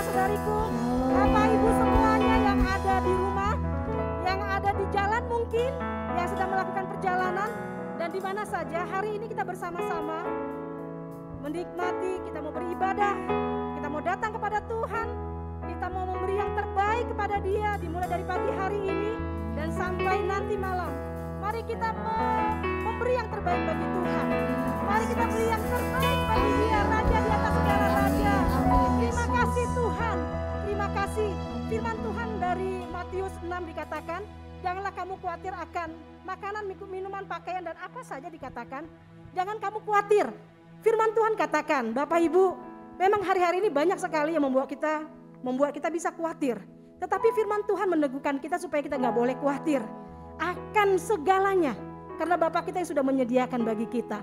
saudara-saudariku, Bapak Ibu semuanya yang ada di rumah, yang ada di jalan mungkin, yang sedang melakukan perjalanan, dan di mana saja hari ini kita bersama-sama menikmati, kita mau beribadah, kita mau datang kepada Tuhan, kita mau memberi yang terbaik kepada Dia dimulai dari pagi hari ini dan sampai nanti malam. Mari kita memberi yang terbaik bagi Tuhan. Mari kita beri yang terbaik bagi Dia, Raja di atas segala raja. Terima kasih Tuhan. Terima kasih. Firman Tuhan dari Matius 6 dikatakan, janganlah kamu khawatir akan makanan, minuman, pakaian dan apa saja dikatakan. Jangan kamu khawatir. Firman Tuhan katakan, Bapak Ibu, memang hari-hari ini banyak sekali yang membuat kita bisa khawatir. Tetapi firman Tuhan meneguhkan kita supaya kita nggak boleh khawatir akan segalanya, karena Bapa kita yang sudah menyediakan bagi kita.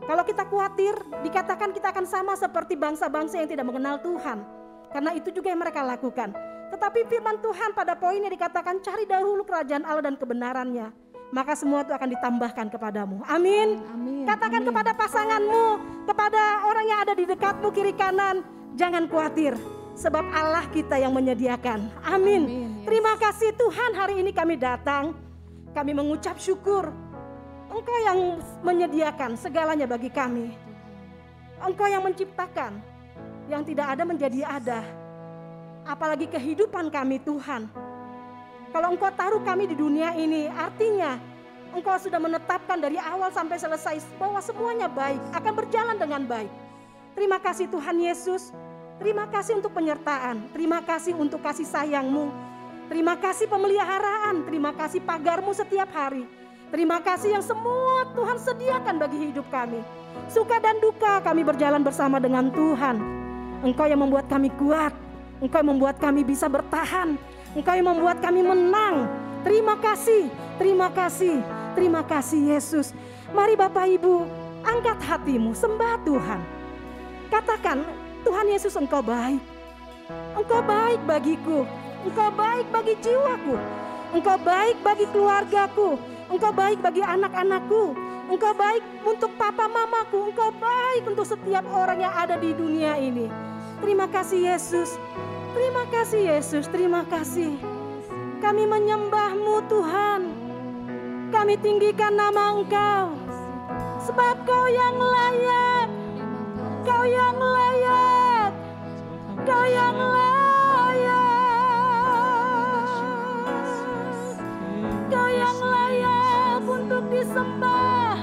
Kalau kita khawatir, dikatakan kita akan sama seperti bangsa-bangsa yang tidak mengenal Tuhan, karena itu juga yang mereka lakukan. Tetapi firman Tuhan pada poinnya dikatakan, cari dahulu kerajaan Allah dan kebenarannya, maka semua itu akan ditambahkan kepadamu. Amin. Amin. Katakan Amin. kepada pasanganmu, kepada orang yang ada di dekatmu kiri kanan, jangan khawatir, sebab Allah kita yang menyediakan. Amin. Amin, yes. Terima kasih Tuhan, hari ini kami datang, kami mengucap syukur. Engkau yang menyediakan segalanya bagi kami. Engkau yang menciptakan yang tidak ada menjadi ada. Apalagi kehidupan kami Tuhan. Kalau Engkau taruh kami di dunia ini, artinya Engkau sudah menetapkan dari awal sampai selesai bahwa semuanya baik, akan berjalan dengan baik. Terima kasih Tuhan Yesus. Terima kasih untuk penyertaan. Terima kasih untuk kasih sayang-Mu. Terima kasih pemeliharaan. Terima kasih pagar-Mu setiap hari. Terima kasih yang semua Tuhan sediakan bagi hidup kami. Suka dan duka kami berjalan bersama dengan Tuhan. Engkau yang membuat kami kuat. Engkau yang membuat kami bisa bertahan. Engkau yang membuat kami menang. Terima kasih. Terima kasih. Terima kasih Yesus. Mari Bapak Ibu, angkat hatimu, sembah Tuhan. Katakan, Tuhan Yesus, Engkau baik. Engkau baik bagiku. Engkau baik bagi jiwaku. Engkau baik bagi keluargaku. Engkau baik bagi anak-anakku. Engkau baik untuk papa mamaku. Engkau baik untuk setiap orang yang ada di dunia ini. Terima kasih Yesus. Terima kasih Yesus. Terima kasih. Kami menyembah-Mu Tuhan. Kami tinggikan nama Engkau. Sebab Kau yang layak. Kau yang layak. Kau yang layak. Kau yang layak untuk disembah.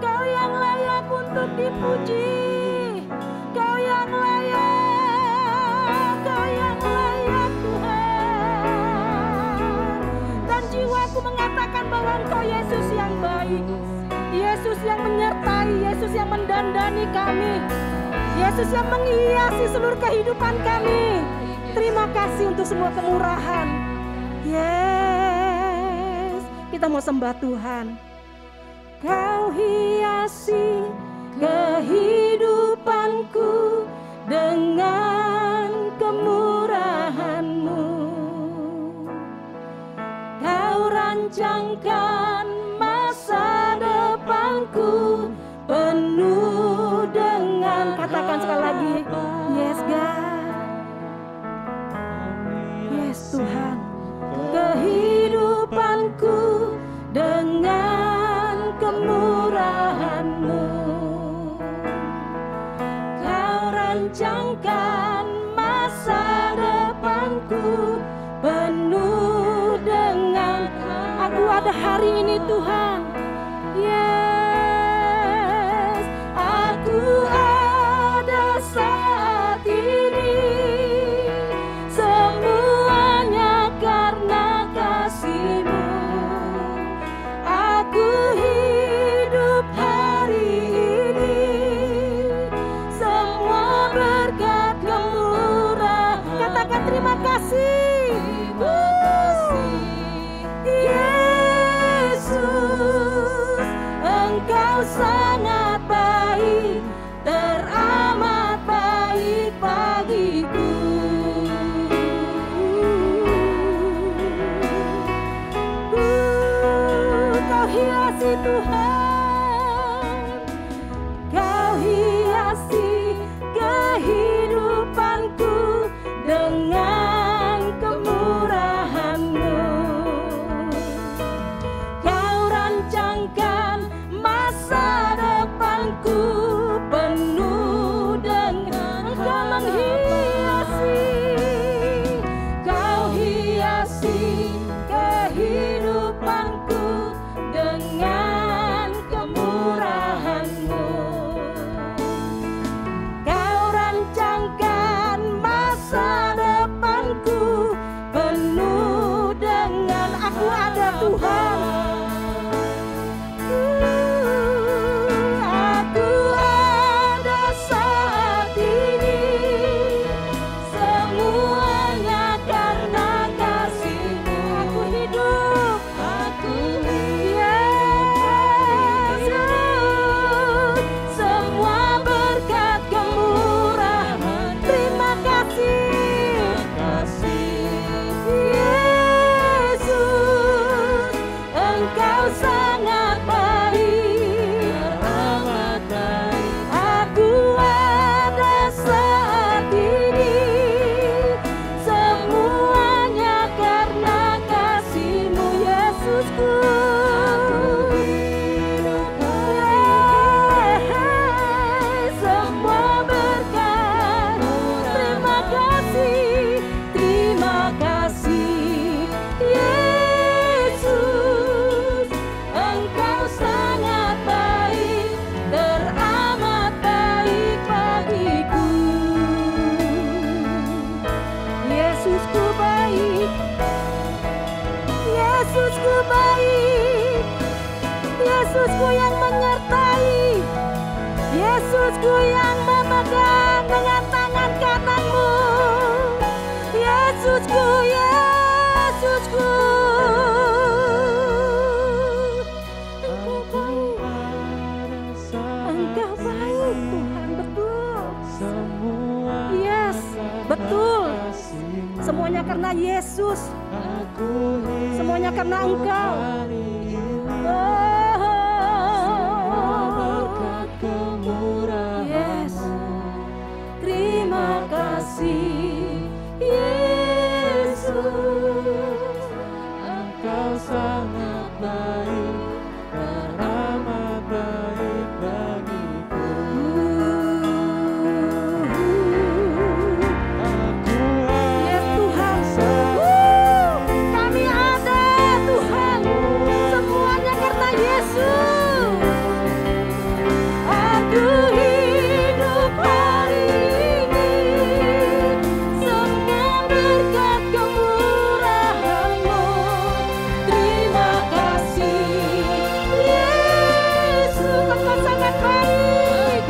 Kau yang layak untuk dipuji. Kau yang layak. Kau yang layak Tuhan. Dan jiwaku mengatakan bahwa Engkau Yesus yang baik. Yesus yang menyertai. Yesus yang mendandani kami. Yesus yang menghiasi seluruh kehidupan kami. Terima kasih untuk semua kemurahan. Yes, kita mau sembah Tuhan. Kau hiasi kehidupanku dengan kemurahan-Mu. Kau rancangkan masa depanku penuh dengan, katakan sekali lagi, yes God, yes Tuhan. Kehidupanku dengan kemurahan-Mu. Kau rancangkan masa depanku penuh dengan, aku ada hari ini Tuhan. Yes, aku ada saat ini. Semuanya karena kasih-Mu. Aku hidup hari ini. Semua berkat kemurahan. Katakan terima kasih. Yesus. aku penuh dengan Engkau menghiasi, Kau hiasi kehidupanku dengan kemurahan-Mu. Kau rancangkan masa depanku penuh dengan aku ada Tuhan. Aku ada saat ini, semuanya karena kasih-Mu. Aku hidup, Yesus, semua berkat kemurahan. Terima kasih, Yesus, Engkau sangat baik, amat baik. Aku ada saat ini, semuanya karena kasih-Mu, Yesusku. Semua berkat, terima kasih, Yesus, Engkau sangat baik, teramat baik bagiku. Yesusku baik, Yesusku baik, Yesusku yang menyertai, Yesusku yang memegang dengan tangan kananmu, Yesusku, Yesusku. Engkau baik Tuhan, betul. Yes, betul. Semuanya karena Yesus, semuanya karena Engkau. Yes, terima kasih Yesus, Engkau sangat baik, teramat baik bagiku. Yes Tuhan, kami ada Tuhan, semuanya karena Yesus. Aku hidup hari ini, semua berkat kemurahan-Mu. Terima kasih Yesus, Engkau sangat baik,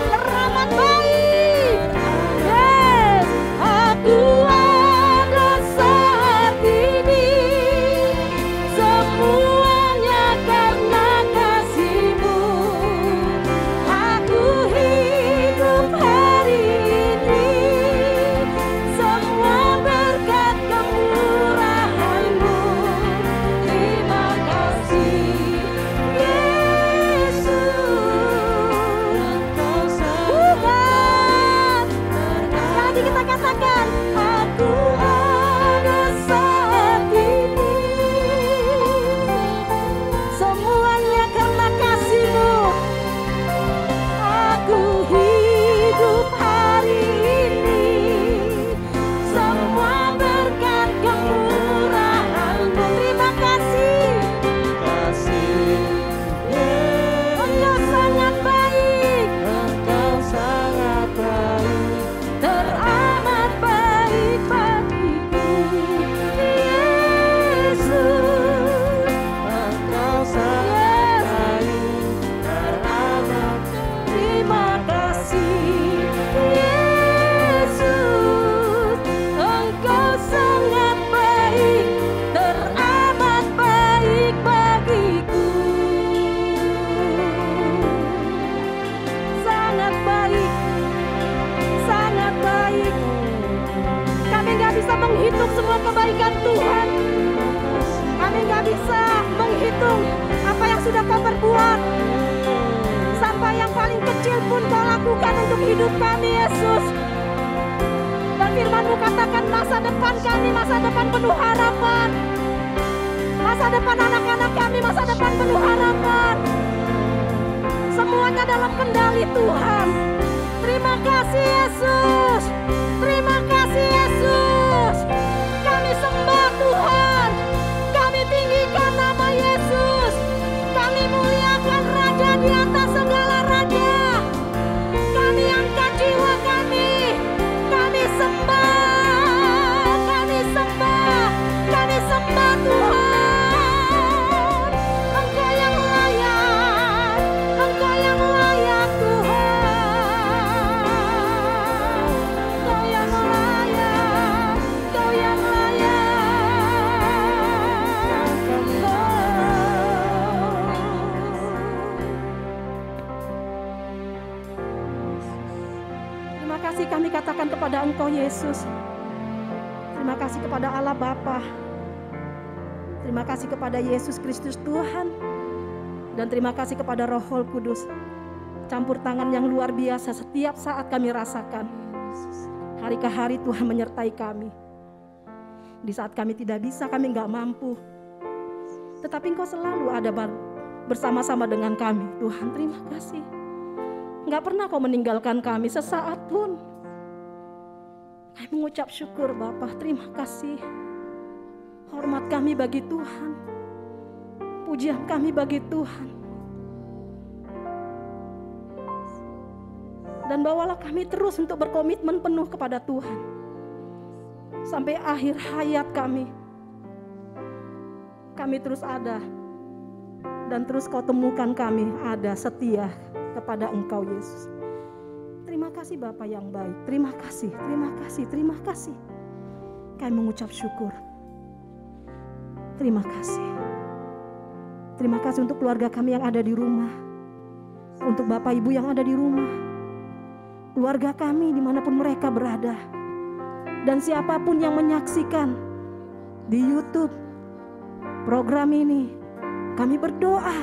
teramat baik. Yes, aku ada saat ini, semuanya karena kasih-Mu. Aku hidup hari ini, semua berkat kemurahan-Mu. Terima kasih Yesus, Engkau sangat. Lagi kita katakan, aku ada saat ini, semuanya karena kasih-Mu. Aku hidup hari ini, semua berkat kemurahan-Mu. Terima kasih, Engkau sangat baik, teramat baik bagiku. Yesus, Engkau sangat baik, teramat. Terima kasih Yesus, Engkau sangat baik, teramat baik bagiku. Sangat baik, sangat baik. Kami nggak bisa menghitung semua kebaikan Tuhan. Kami nggak bisa menghitung apa yang sudah Kau perbuat. Sampai yang paling kecil pun Kau lakukan untuk hidup kami, Yesus. Dan firman-Mu katakan masa depan kami, masa depan penuh harapan. Masa depan anak-anak kami, masa depan penuh harapan. semuanya dalam kendali Tuhan. Terima kasih Yesus. Terima kasih Yesus. Kami sembah Tuhan. Kami tinggikan nama Yesus. Kami muliakan Raja di atas segala raja. Kami angkat jiwa kami. Kami sembah. Kami sembah. Kami sembah Tuhan. Engkau yang layak. Engkau yang layak Tuhan. Engkau yang layak. Engkau yang Terima kasih kami katakan kepada Engkau Yesus. Terima kasih kepada Allah Bapa. Terima kasih kepada Yesus Kristus Tuhan. Dan terima kasih kepada Roh Kudus. Campur tangan yang luar biasa setiap saat kami rasakan. Hari ke hari Tuhan menyertai kami. Di saat kami tidak bisa, kami nggak mampu. Tetapi Engkau selalu ada bersama-sama dengan kami. Tuhan terima kasih. Nggak pernah Kau meninggalkan kami sesaat pun. Kami mengucap syukur Bapa, terima kasih. Hormat kami bagi Tuhan. Pujian kami bagi Tuhan. Dan bawalah kami terus untuk berkomitmen penuh kepada Tuhan. Sampai akhir hayat kami. Kami terus ada. Dan terus Kau temukan kami ada setia kepada Engkau Yesus. Terima kasih Bapa yang baik. Terima kasih, terima kasih, terima kasih. Kami mengucap syukur. Terima kasih. Terima kasih untuk keluarga kami yang ada di rumah. Untuk Bapak Ibu yang ada di rumah. Keluarga kami dimanapun mereka berada. Dan siapapun yang menyaksikan di YouTube program ini. Kami berdoa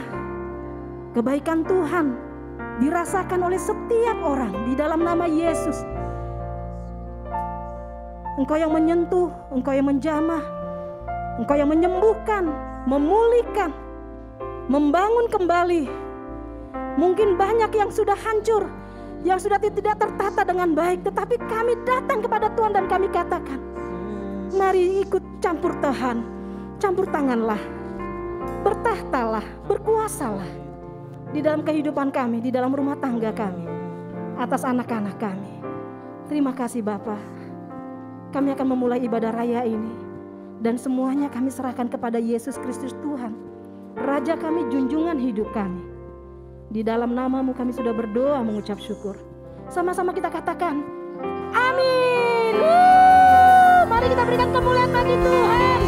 kebaikan Tuhan dirasakan oleh setiap orang di dalam nama Yesus. Engkau yang menyentuh, Engkau yang menjamah, Engkau yang menyembuhkan, memulihkan, membangun kembali. Mungkin banyak yang sudah hancur, yang sudah tidak tertata dengan baik, tetapi kami datang kepada Tuhan dan kami katakan, mari ikut campur tanganlah, bertahtalah, berkuasalah di dalam kehidupan kami, di dalam rumah tangga kami, atas anak-anak kami. Terima kasih Bapa. Kami akan memulai ibadah raya ini. Dan semuanya kami serahkan kepada Yesus Kristus Tuhan. Raja kami, junjungan hidup kami. Di dalam nama-Mu kami sudah berdoa mengucap syukur. Sama-sama kita katakan, amin. Mari kita berikan kemuliaan bagi Tuhan.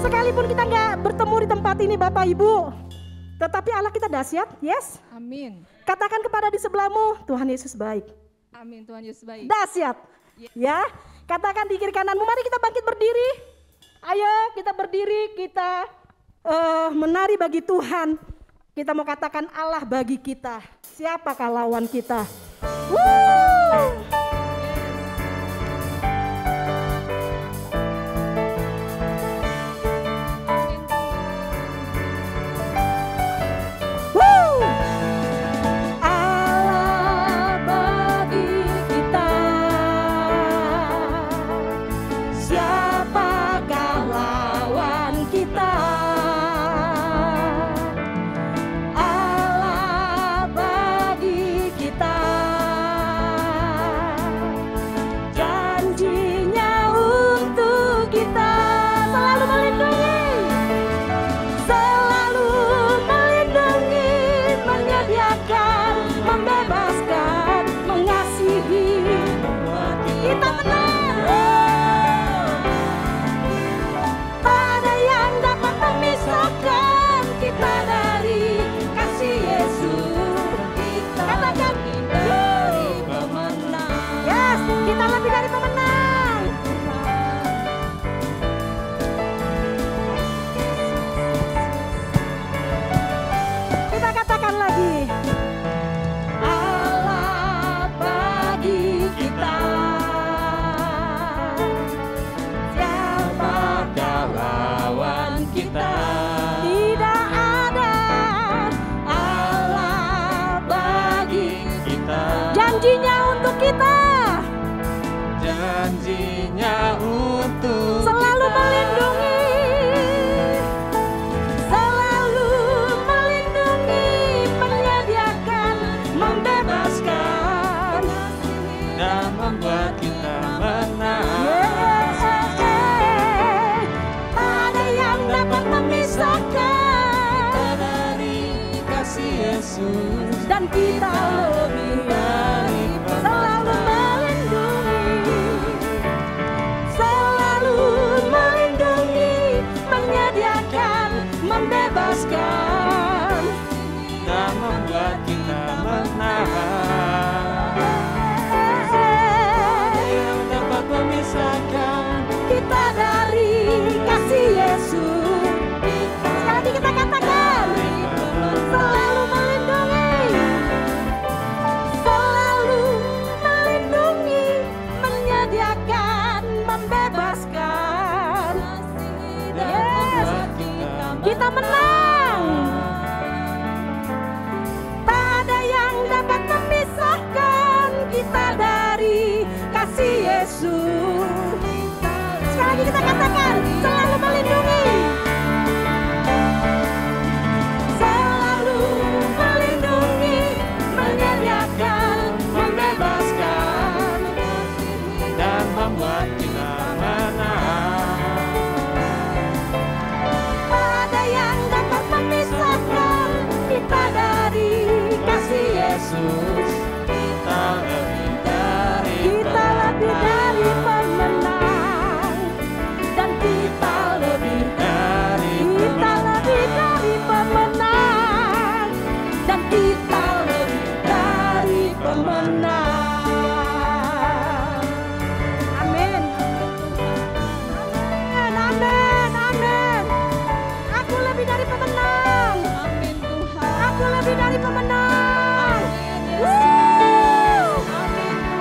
Sekalipun kita nggak bertemu di tempat ini Bapak Ibu, tetapi Allah kita dahsyat, yes? Amin. Katakan kepada di sebelahmu, Tuhan Yesus baik. Amin, Tuhan Yesus baik. Dahsyat, ya. Katakan di kiri kananmu, mari kita bangkit berdiri. Ayo kita berdiri, kita menari bagi Tuhan. Kita mau katakan Allah bagi kita. Siapakah lawan kita? Woo! Janjinya untuk kita. Janjinya untuk Selalu kita. melindungi. Selalu melindungi, menyediakan, membebaskan, Dan membuat kita menang. Tak ada yang dapat memisahkan Dari kasih Yesus. dan kita lebih dari selalu melindungi, selalu melindungi, menyediakan, membebaskan, Dan membuat kita menang. Yang dapat memisahkan kita dari kasih Yesus. Sekali kita katakan, selalu melindungi, selalu melindungi, menyediakan, membebaskan. Yes, kita menang. Tak ada yang dapat memisahkan kita dari kasih Yesus. Sekali lagi kita katakan, selalu melindungi, selalu melindungi, menyediakan, membebaskan, dan membuat kita menang. tak ada yang dapat memisahkan kita dari kasih Yesus. Kita lebih dari Kita lebih dari pemenang, dan kita lebih dari pemenang, dan kita lebih dari pemenang. Amin. Amin, amin, amin. Aku lebih dari pemenang. Amin Tuhan. Aku lebih dari pemenang.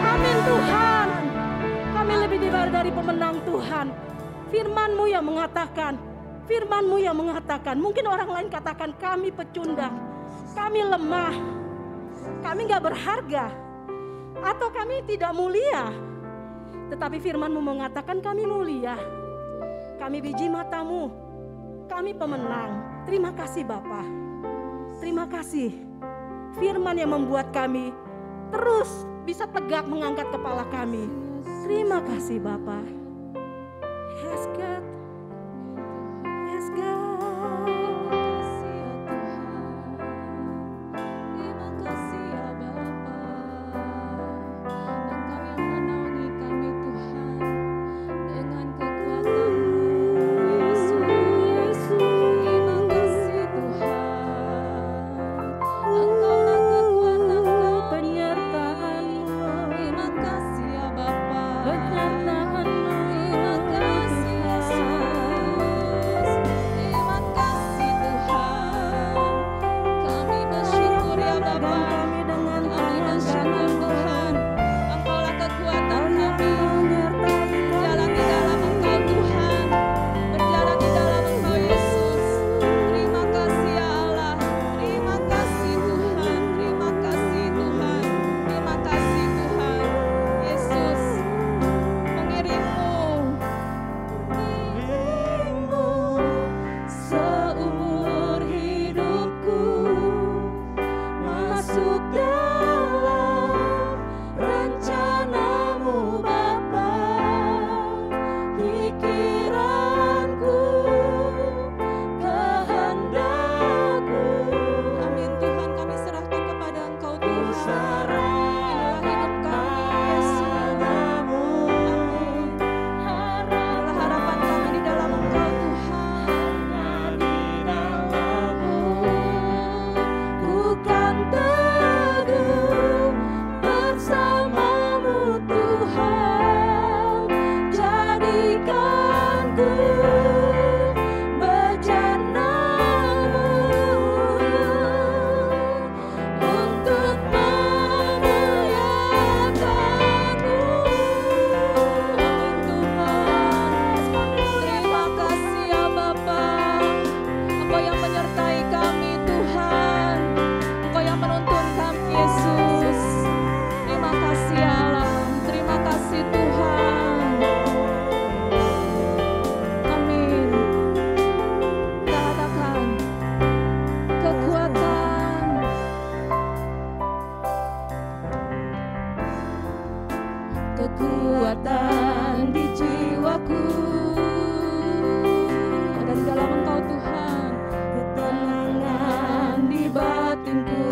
Amin Tuhan. Kami lebih dari pemenang Tuhan. Firman-Mu yang mengatakan, Firman-Mu yang mengatakan, mungkin orang lain katakan kami pecundang, kami lemah, kami gak berharga, atau kami tidak mulia. Tetapi Firman-Mu mengatakan kami mulia, kami biji mata-Mu, kami pemenang. Terima kasih Bapa. Terima kasih. Firman yang membuat kami terus bisa tegak mengangkat kepala kami. Terima kasih Bapa. Yes God. Yes God. Terima kasih ya Bapa. Engkau yang menaungi kami Tuhan dengan kekuatan Yesus. Terima kasih Tuhan. Engkaulah kekuatan kami. Penyertaan-Mu. Terima kasih ya Bapa. Penyertaan-Mu. kekuatan di jiwaku. Ada di dalam Engkau Tuhan, ketenangan di batinku.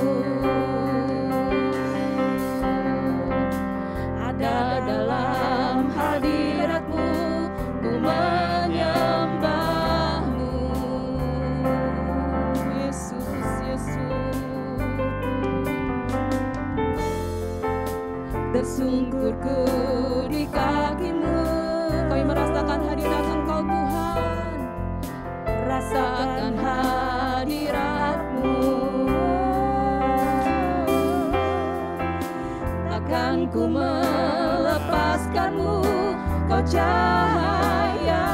Ada dalam hadirat-Mu, ku menyembah-Mu. Yesus, Yesus. Tersungkurku di kaki-Mu, kami merasakan hadirat Engkau Tuhan. Rasakan hadirat-Mu. Takkan ku melepaskan-Mu, Kau cahaya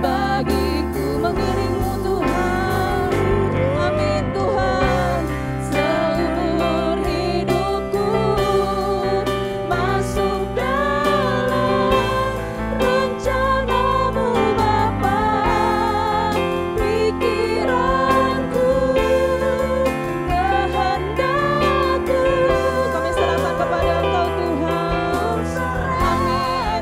bagiku. Mengiring-Mu Tuhan, amin Tuhan. Seumur hidupku masuk dalam rencana-Mu Bapa. Pikiranku, kehendakku, kami serahkan kepada Engkau Tuhan. Amin,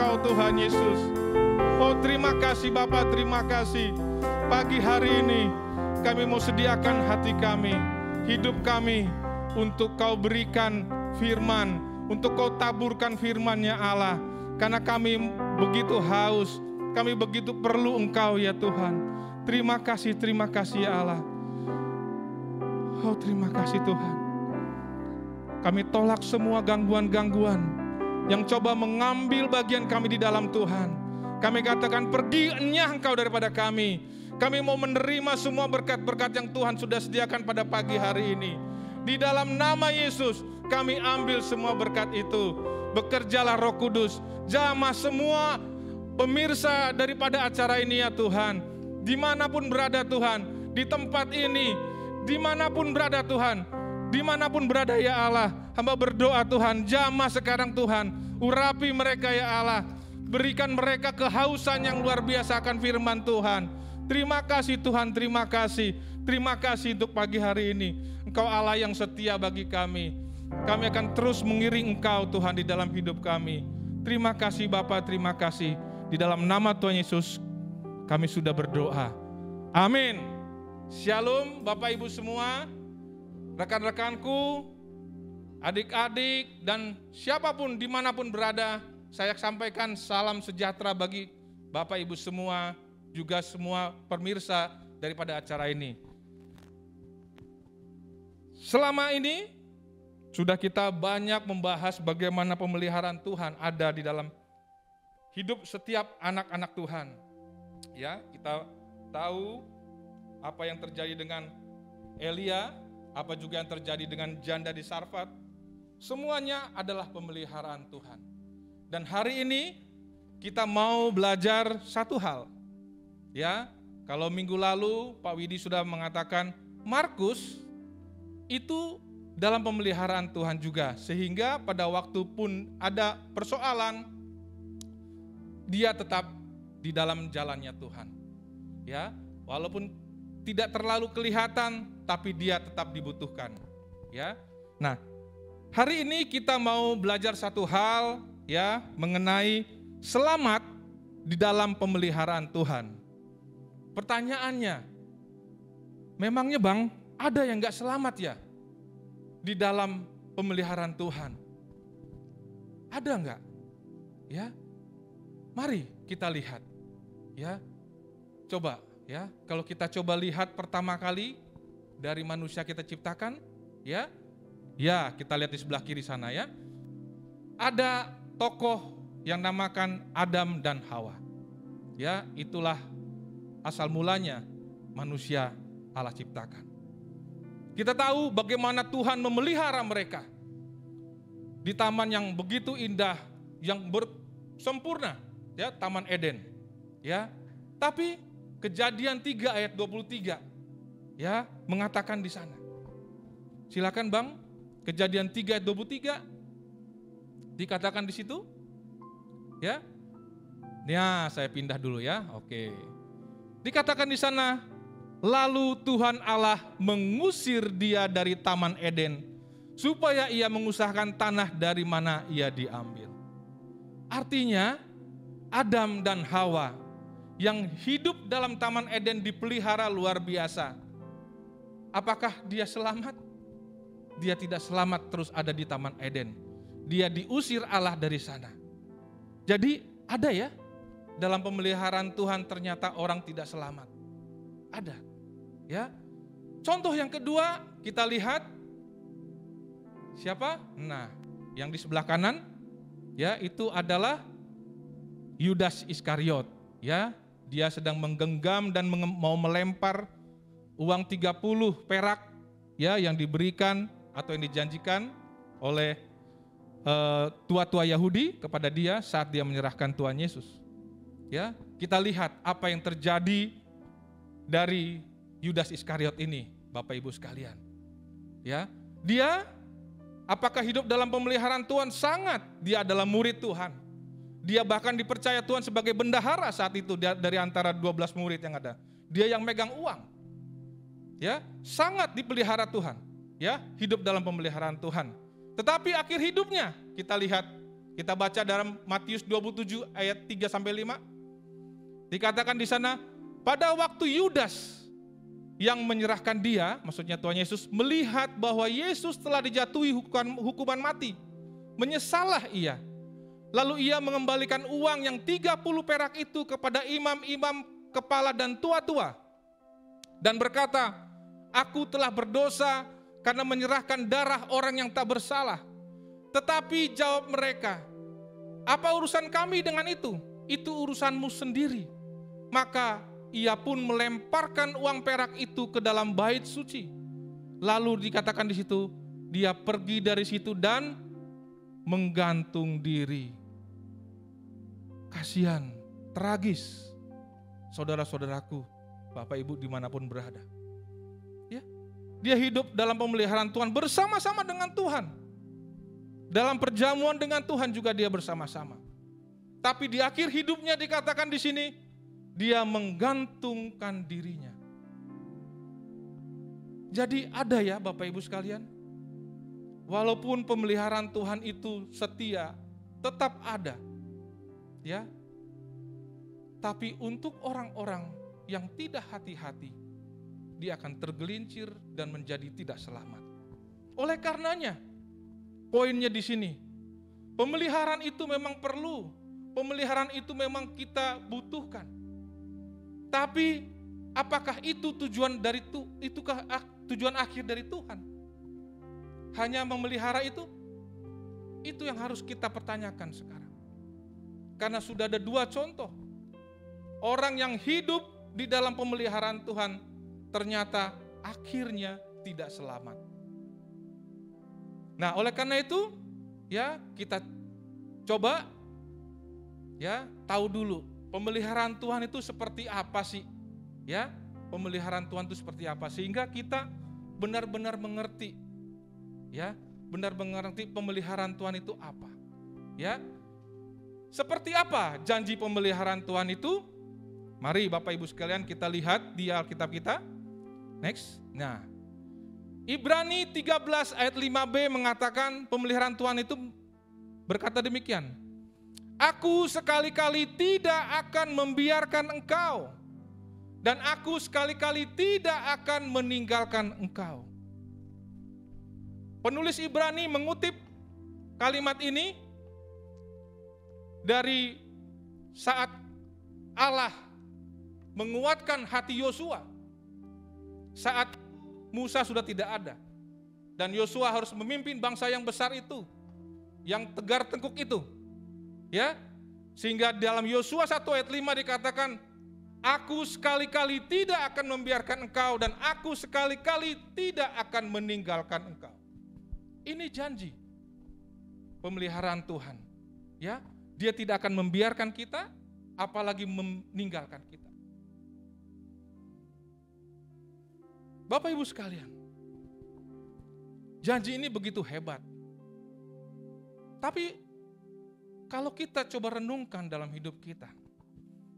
Engkau Tuhan Yesus. Oh terima kasih Bapa, terima kasih. Pagi hari ini kami mau sediakan hati kami, hidup kami untuk Kau berikan firman, untuk Kau taburkan firman-Nya Allah. Karena kami begitu haus, kami begitu perlu Engkau ya Tuhan. Terima kasih ya Allah. Oh terima kasih Tuhan. Kami tolak semua gangguan-gangguan yang coba mengambil bagian kami di dalam Tuhan. Kami katakan pergi enyah Engkau daripada kami. Kami mau menerima semua berkat-berkat yang Tuhan sudah sediakan pada pagi hari ini. Di dalam nama Yesus kami ambil semua berkat itu. Bekerjalah Roh Kudus, jamah semua pemirsa daripada acara ini ya Tuhan. Dimanapun berada Tuhan, di tempat ini, dimanapun berada Tuhan, dimanapun berada ya Allah. Hamba berdoa Tuhan, jamah sekarang Tuhan, urapi mereka ya Allah. Berikan mereka kehausan yang luar biasa akan firman Tuhan. Terima kasih Tuhan, terima kasih. Terima kasih untuk pagi hari ini. Engkau Allah yang setia bagi kami. Kami akan terus mengiring Engkau Tuhan di dalam hidup kami. Terima kasih Bapa, terima kasih. Di dalam nama Tuhan Yesus kami sudah berdoa. Amin. Shalom Bapak Ibu semua, rekan-rekanku, adik-adik dan siapapun dimanapun berada. Saya sampaikan salam sejahtera bagi Bapak Ibu semua, juga semua pemirsa daripada acara ini. Selama ini sudah kita banyak membahas bagaimana pemeliharaan Tuhan ada di dalam hidup setiap anak-anak Tuhan. Ya, kita tahu apa yang terjadi dengan Elia, apa juga yang terjadi dengan janda di Sarfat. Semuanya adalah pemeliharaan Tuhan. Dan hari ini kita mau belajar satu hal. Ya, kalau minggu lalu Pak Widi sudah mengatakan Markus itu dalam pemeliharaan Tuhan juga, sehingga pada waktu pun ada persoalan, dia tetap di dalam jalannya Tuhan. Ya, walaupun tidak terlalu kelihatan, tapi dia tetap dibutuhkan. Ya, nah hari ini kita mau belajar satu hal ya mengenai selamat di dalam pemeliharaan Tuhan. Pertanyaannya, memangnya Bang, ada yang gak selamat ya di dalam pemeliharaan Tuhan? Ada enggak? Ya, mari kita lihat. Ya, coba ya, kalau kita coba lihat pertama kali dari manusia kita ciptakan, ya kita lihat di sebelah kiri sana ya. Ada tokoh yang namakan Adam dan Hawa. Ya, itulah asal mulanya manusia Allah ciptakan. Kita tahu bagaimana Tuhan memelihara mereka di taman yang begitu indah, yang sempurna, ya, Taman Eden. Ya. Tapi Kejadian 3 ayat 23 ya mengatakan di sana. Silakan Bang, Kejadian 3 ayat 23 dikatakan di situ. Ya. Ya, saya pindah dulu ya. Oke. Dikatakan di sana, lalu Tuhan Allah mengusir dia dari Taman Eden supaya ia mengusahakan tanah dari mana ia diambil. Artinya Adam dan Hawa yang hidup dalam Taman Eden dipelihara luar biasa. Apakah dia selamat? Dia tidak selamat terus ada di Taman Eden. Dia diusir Allah dari sana. Jadi ada ya, dalam pemeliharaan Tuhan ternyata orang tidak selamat. Ada. Ya. Contoh yang kedua kita lihat siapa? Nah, yang di sebelah kanan ya itu adalah Yudas Iskariot. Ya, dia sedang menggenggam dan mau melempar uang 30 perak ya yang diberikan atau yang dijanjikan oleh tua-tua Yahudi kepada dia saat dia menyerahkan Tuhan Yesus. Ya, kita lihat apa yang terjadi dari Yudas Iskariot ini, Bapak Ibu sekalian. Ya, dia apakah hidup dalam pemeliharaan Tuhan? Sangat. Dia adalah murid Tuhan. Dia bahkan dipercaya Tuhan sebagai bendahara saat itu dari antara 12 murid yang ada. Dia yang megang uang. Ya, sangat dipelihara Tuhan. Ya, hidup dalam pemeliharaan Tuhan. Tetapi akhir hidupnya kita lihat Kita baca dalam Matius 27 ayat 3 sampai 5. Dikatakan di sana, pada waktu Yudas yang menyerahkan dia, maksudnya Tuhan Yesus, melihat bahwa Yesus telah dijatuhi hukuman mati, menyesallah ia. Lalu ia mengembalikan uang yang 30 perak itu kepada imam-imam kepala dan tua-tua. Dan berkata, aku telah berdosa karena menyerahkan darah orang yang tak bersalah. Tetapi jawab mereka, apa urusan kami dengan itu? Itu urusanmu sendiri. Maka ia pun melemparkan uang perak itu ke dalam bait suci. Lalu dikatakan di situ, dia pergi dari situ dan menggantung diri. Kasihan, tragis, saudara-saudaraku, Bapak Ibu dimanapun berada. Ya, dia hidup dalam pemeliharaan Tuhan bersama-sama dengan Tuhan. Dalam perjamuan dengan Tuhan juga dia bersama-sama. Tapi di akhir hidupnya dikatakan di sini, dia menggantungkan dirinya. Jadi ada ya Bapak Ibu sekalian, walaupun pemeliharaan Tuhan itu setia, tetap ada. Ya. Tapi untuk orang-orang yang tidak hati-hati, dia akan tergelincir dan menjadi tidak selamat. Oleh karenanya, poinnya di sini, pemeliharaan itu memang perlu, pemeliharaan itu memang kita butuhkan. Tapi apakah itu tujuan dari itukah tujuan akhir dari Tuhan? Hanya memelihara itu? Itu yang harus kita pertanyakan sekarang. Karena sudah ada dua contoh. Orang yang hidup di dalam pemeliharaan Tuhan ternyata akhirnya tidak selamat. Nah, oleh karena itu, ya kita coba ya tahu dulu pemeliharaan Tuhan itu seperti apa sih? Ya, pemeliharaan Tuhan itu seperti apa sehingga kita benar-benar mengerti. Ya, benar mengerti pemeliharaan Tuhan itu apa. Ya. Seperti apa janji pemeliharaan Tuhan itu? Mari Bapak Ibu sekalian kita lihat di Alkitab kita. Next. Nah, Ibrani 13 ayat 5b mengatakan pemeliharaan Tuhan itu berkata demikian. Aku sekali-kali tidak akan membiarkan engkau, dan aku sekali-kali tidak akan meninggalkan engkau. Penulis Ibrani mengutip kalimat ini dari saat Allah menguatkan hati Yosua. Saat Musa sudah tidak ada, dan Yosua harus memimpin bangsa yang besar itu, yang tegar tengkuk itu. Ya, sehingga dalam Yosua 1 ayat 5 dikatakan, aku sekali-kali tidak akan membiarkan engkau dan aku sekali-kali tidak akan meninggalkan engkau. Ini janji pemeliharaan Tuhan. Ya, dia tidak akan membiarkan kita, apalagi meninggalkan kita. Bapak Ibu sekalian, janji ini begitu hebat. Tapi kalau kita coba renungkan dalam hidup kita,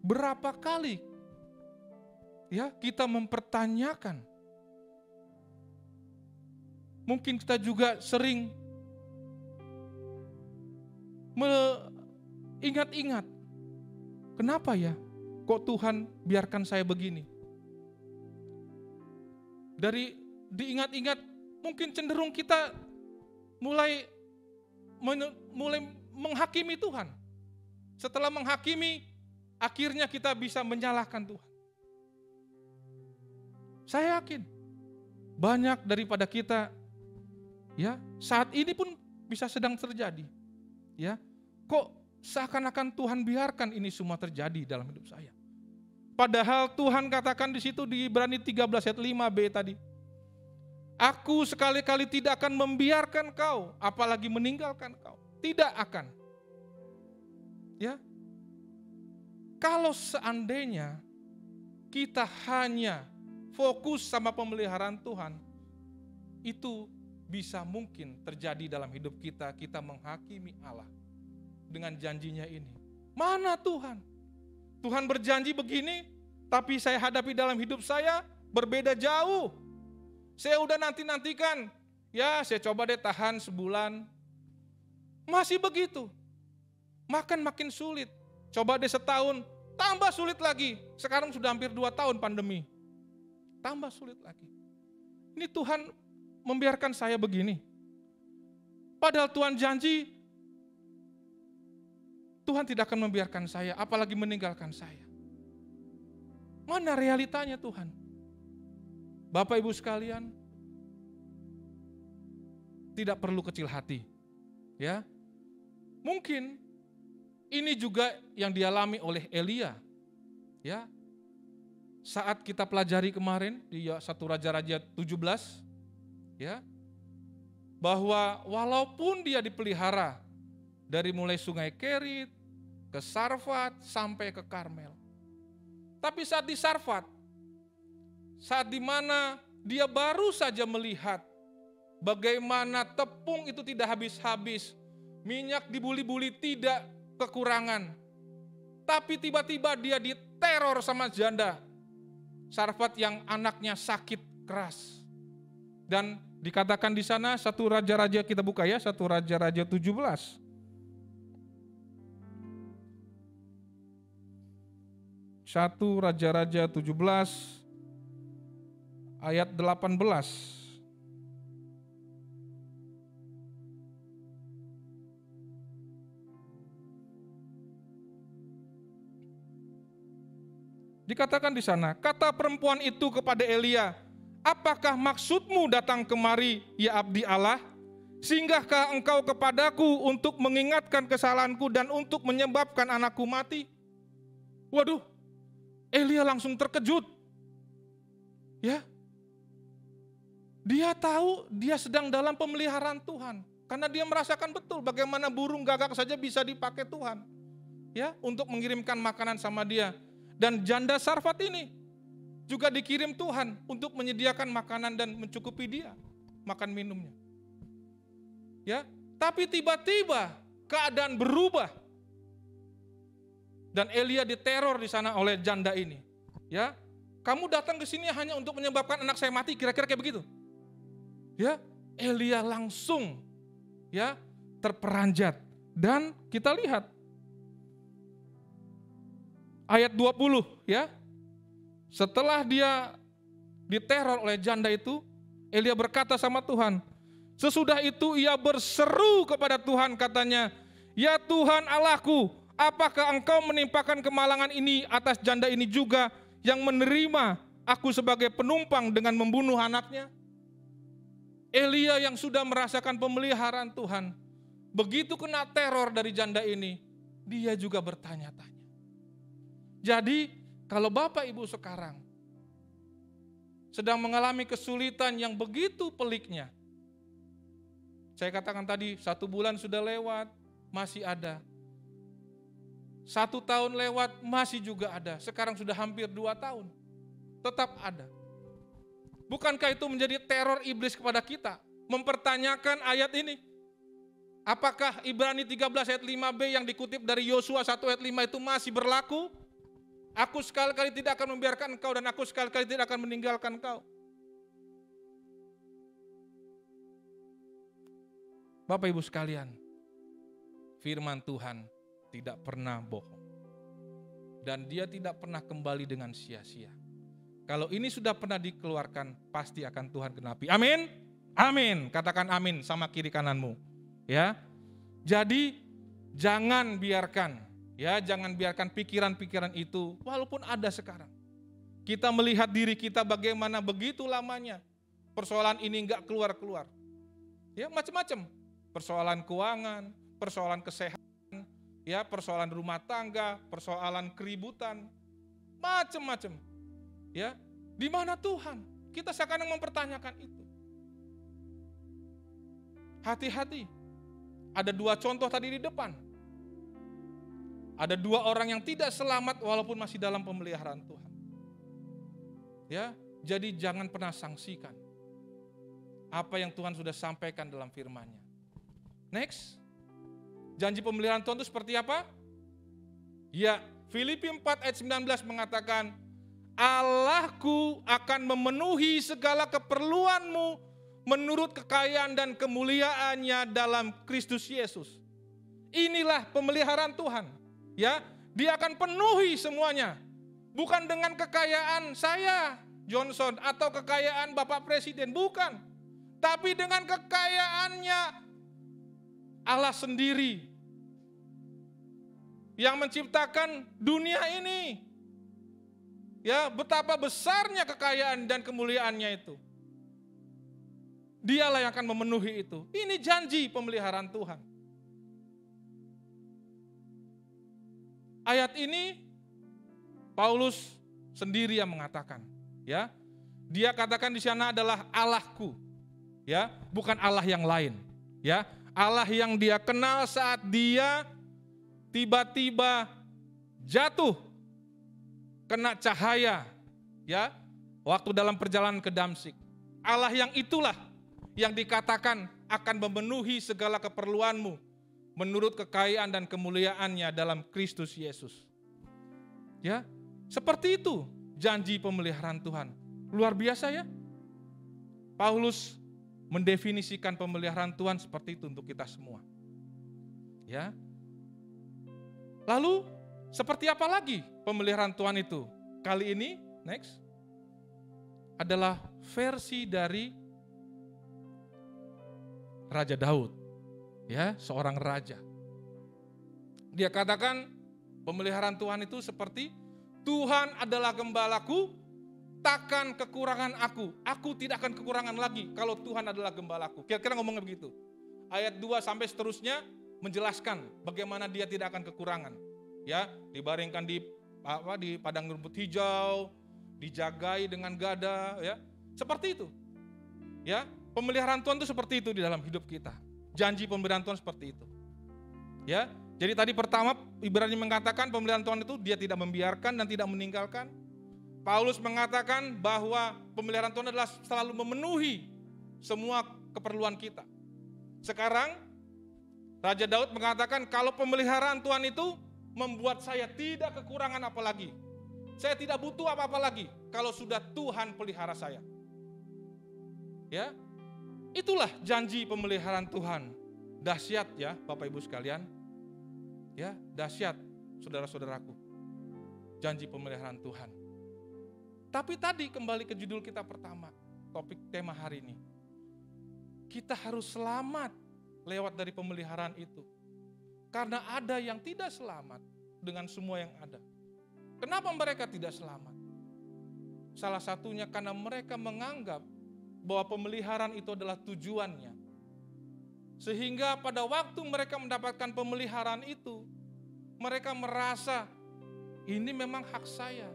berapa kali ya kita mempertanyakan? Mungkin kita juga sering ingat-ingat, kenapa ya kok Tuhan biarkan saya begini? Dari diingat-ingat, mungkin cenderung kita mulai menghakimi Tuhan. Setelah menghakimi, akhirnya kita bisa menyalahkan Tuhan. Saya yakin banyak daripada kita ya saat ini pun bisa sedang terjadi. Ya, kok seakan-akan Tuhan biarkan ini semua terjadi dalam hidup saya. Padahal Tuhan katakan di situ di Ibrani 13 ayat 5b tadi. Aku sekali-kali tidak akan membiarkan kau, apalagi meninggalkan kau. Tidak akan. Ya. Kalau seandainya kita hanya fokus sama pemeliharaan Tuhan, itu bisa mungkin terjadi dalam hidup kita, kita menghakimi Allah dengan janjinya ini. Mana Tuhan? Tuhan berjanji begini, tapi saya hadapi dalam hidup saya berbeda jauh. Saya udah nanti-nantikan, ya saya coba deh tahan sebulan. Masih begitu. Makan makin sulit. Coba deh setahun, tambah sulit lagi. Sekarang sudah hampir 2 tahun pandemi. Tambah sulit lagi. Ini Tuhan membiarkan saya begini. Padahal Tuhan janji, Tuhan tidak akan membiarkan saya, apalagi meninggalkan saya. Mana realitanya Tuhan? Bapak Ibu sekalian, tidak perlu kecil hati. Ya, mungkin ini juga yang dialami oleh Elia. Ya, saat kita pelajari kemarin di 1 Raja-Raja 17, ya, bahwa walaupun dia dipelihara dari mulai sungai Kerit ke Sarfat sampai ke Karmel, tapi saat di Sarfat, saat dimana dia baru saja melihat bagaimana tepung itu tidak habis-habis, minyak dibuli-buli tidak kekurangan, tapi tiba-tiba dia diteror sama janda Sarfat yang anaknya sakit keras. Dan dikatakan di sana 1 Raja-Raja, kita buka ya, 1 Raja-Raja 17. 1 Raja-Raja 17 ayat 18. Dikatakan di sana, kata perempuan itu kepada Elia, apakah maksudmu datang kemari, ya abdi Allah? Singgahkah engkau kepadaku untuk mengingatkan kesalahanku dan untuk menyebabkan anakku mati? Waduh, Elia langsung terkejut. Ya, dia tahu dia sedang dalam pemeliharaan Tuhan, karena dia merasakan betul bagaimana burung gagak saja bisa dipakai Tuhan, ya, untuk mengirimkan makanan sama dia. Dan janda Sarfat ini juga dikirim Tuhan untuk menyediakan makanan dan mencukupi dia makan minumnya. Ya, tapi tiba-tiba keadaan berubah. Dan Elia diteror di sana oleh janda ini. Ya, kamu datang ke sini hanya untuk menyebabkan anak saya mati, kira-kira kayak begitu. Ya, Elia langsung ya terperanjat. Dan kita lihat ayat 20 ya. Setelah dia diteror oleh janda itu, Elia berkata sama Tuhan. Sesudah itu ia berseru kepada Tuhan, katanya, ya Tuhan Allahku, apakah engkau menimpakan kemalangan ini atas janda ini juga yang menerima aku sebagai penumpang dengan membunuh anaknya? Elia yang sudah merasakan pemeliharaan Tuhan, begitu kena teror dari janda ini, dia juga bertanya-tanya. Jadi kalau Bapak Ibu sekarang sedang mengalami kesulitan yang begitu peliknya, saya katakan tadi 1 bulan sudah lewat, masih ada. 1 tahun lewat, masih juga ada. Sekarang sudah hampir 2 tahun, tetap ada. Bukankah itu menjadi teror iblis kepada kita? Mempertanyakan ayat ini. Apakah Ibrani 13 ayat 5b yang dikutip dari Yosua 1 ayat 5 itu masih berlaku? Aku sekali-kali tidak akan membiarkan engkau dan aku sekali-kali tidak akan meninggalkan engkau. Bapak Ibu sekalian, firman Tuhan tidak pernah bohong. Dan dia tidak pernah kembali dengan sia-sia. Kalau ini sudah pernah dikeluarkan, pasti akan Tuhan genapi. Amin? Amin. Katakan amin sama kiri kananmu. Ya. Jadi jangan biarkan pikiran-pikiran itu, walaupun ada sekarang. Kita melihat diri kita bagaimana begitu lamanya persoalan ini enggak keluar-keluar. Ya, macam-macam. Persoalan keuangan, persoalan kesehatan, ya, persoalan rumah tangga, persoalan keributan, macam-macam. Ya, di mana Tuhan? Kita sekarang mempertanyakan itu. Hati-hati. Ada 2 contoh tadi di depan. Ada 2 orang yang tidak selamat walaupun masih dalam pemeliharaan Tuhan. Ya, jadi jangan pernah sangsikan apa yang Tuhan sudah sampaikan dalam firman-Nya. Next. Janji pemeliharaan Tuhan itu seperti apa? Ya, Filipi 4 ayat 19 mengatakan, Allahku akan memenuhi segala keperluanmu menurut kekayaan dan kemuliaannya dalam Kristus Yesus. Inilah pemeliharaan Tuhan. Ya, Dia akan penuhi semuanya. Bukan dengan kekayaan saya, Johnson, atau kekayaan Bapak Presiden, bukan. Tapi dengan kekayaannya Allah sendiri yang menciptakan dunia ini. Ya, betapa besarnya kekayaan dan kemuliaannya itu. Dialah yang akan memenuhi itu. Ini janji pemeliharaan Tuhan. Ayat ini Paulus sendiri yang mengatakan, ya. Dia katakan di sana adalah Allahku, ya, bukan Allah yang lain, ya. Allah yang dia kenal saat dia tiba-tiba jatuh kena cahaya, ya, waktu dalam perjalanan ke Damsyik. Allah yang itulah yang dikatakan akan memenuhi segala keperluanmu menurut kekayaan dan kemuliaannya dalam Kristus Yesus. Ya, seperti itu janji pemeliharaan Tuhan. Luar biasa ya. Paulus mendefinisikan pemeliharaan Tuhan seperti itu untuk kita semua. Ya. Lalu seperti apa lagi pemeliharaan Tuhan itu? Kali ini, next, adalah versi dari Raja Daud. Ya, seorang raja. Dia katakan pemeliharaan Tuhan itu seperti Tuhan adalah gembalaku, takkan kekurangan aku. Aku tidak akan kekurangan lagi kalau Tuhan adalah gembalaku. Kira-kira ngomongnya begitu. Ayat 2 sampai seterusnya menjelaskan bagaimana dia tidak akan kekurangan. Ya, dibaringkan di padang rumput hijau, dijagai dengan gada, ya. Seperti itu. Ya, pemeliharaan Tuhan itu seperti itu di dalam hidup kita. Janji pemeliharaan Tuhan seperti itu. Ya, jadi tadi pertama Ibrani mengatakan pemeliharaan Tuhan itu dia tidak membiarkan dan tidak meninggalkan. Paulus mengatakan bahwa pemeliharaan Tuhan adalah selalu memenuhi semua keperluan kita. Sekarang Raja Daud mengatakan kalau pemeliharaan Tuhan itu membuat saya tidak kekurangan apa lagi. Saya tidak butuh apa-apa lagi kalau sudah Tuhan pelihara saya. Ya. Itulah janji pemeliharaan Tuhan. Dahsyat ya Bapak Ibu sekalian. Ya, dahsyat saudara-saudaraku. Janji pemeliharaan Tuhan. Tapi tadi kembali ke judul kita pertama, topik tema hari ini. Kita harus selamat lewat dari pemeliharaan itu. Karena ada yang tidak selamat dengan semua yang ada. Kenapa mereka tidak selamat? Salah satunya karena mereka menganggap bahwa pemeliharaan itu adalah tujuannya. Sehingga pada waktu mereka mendapatkan pemeliharaan itu, mereka merasa ini memang hak saya.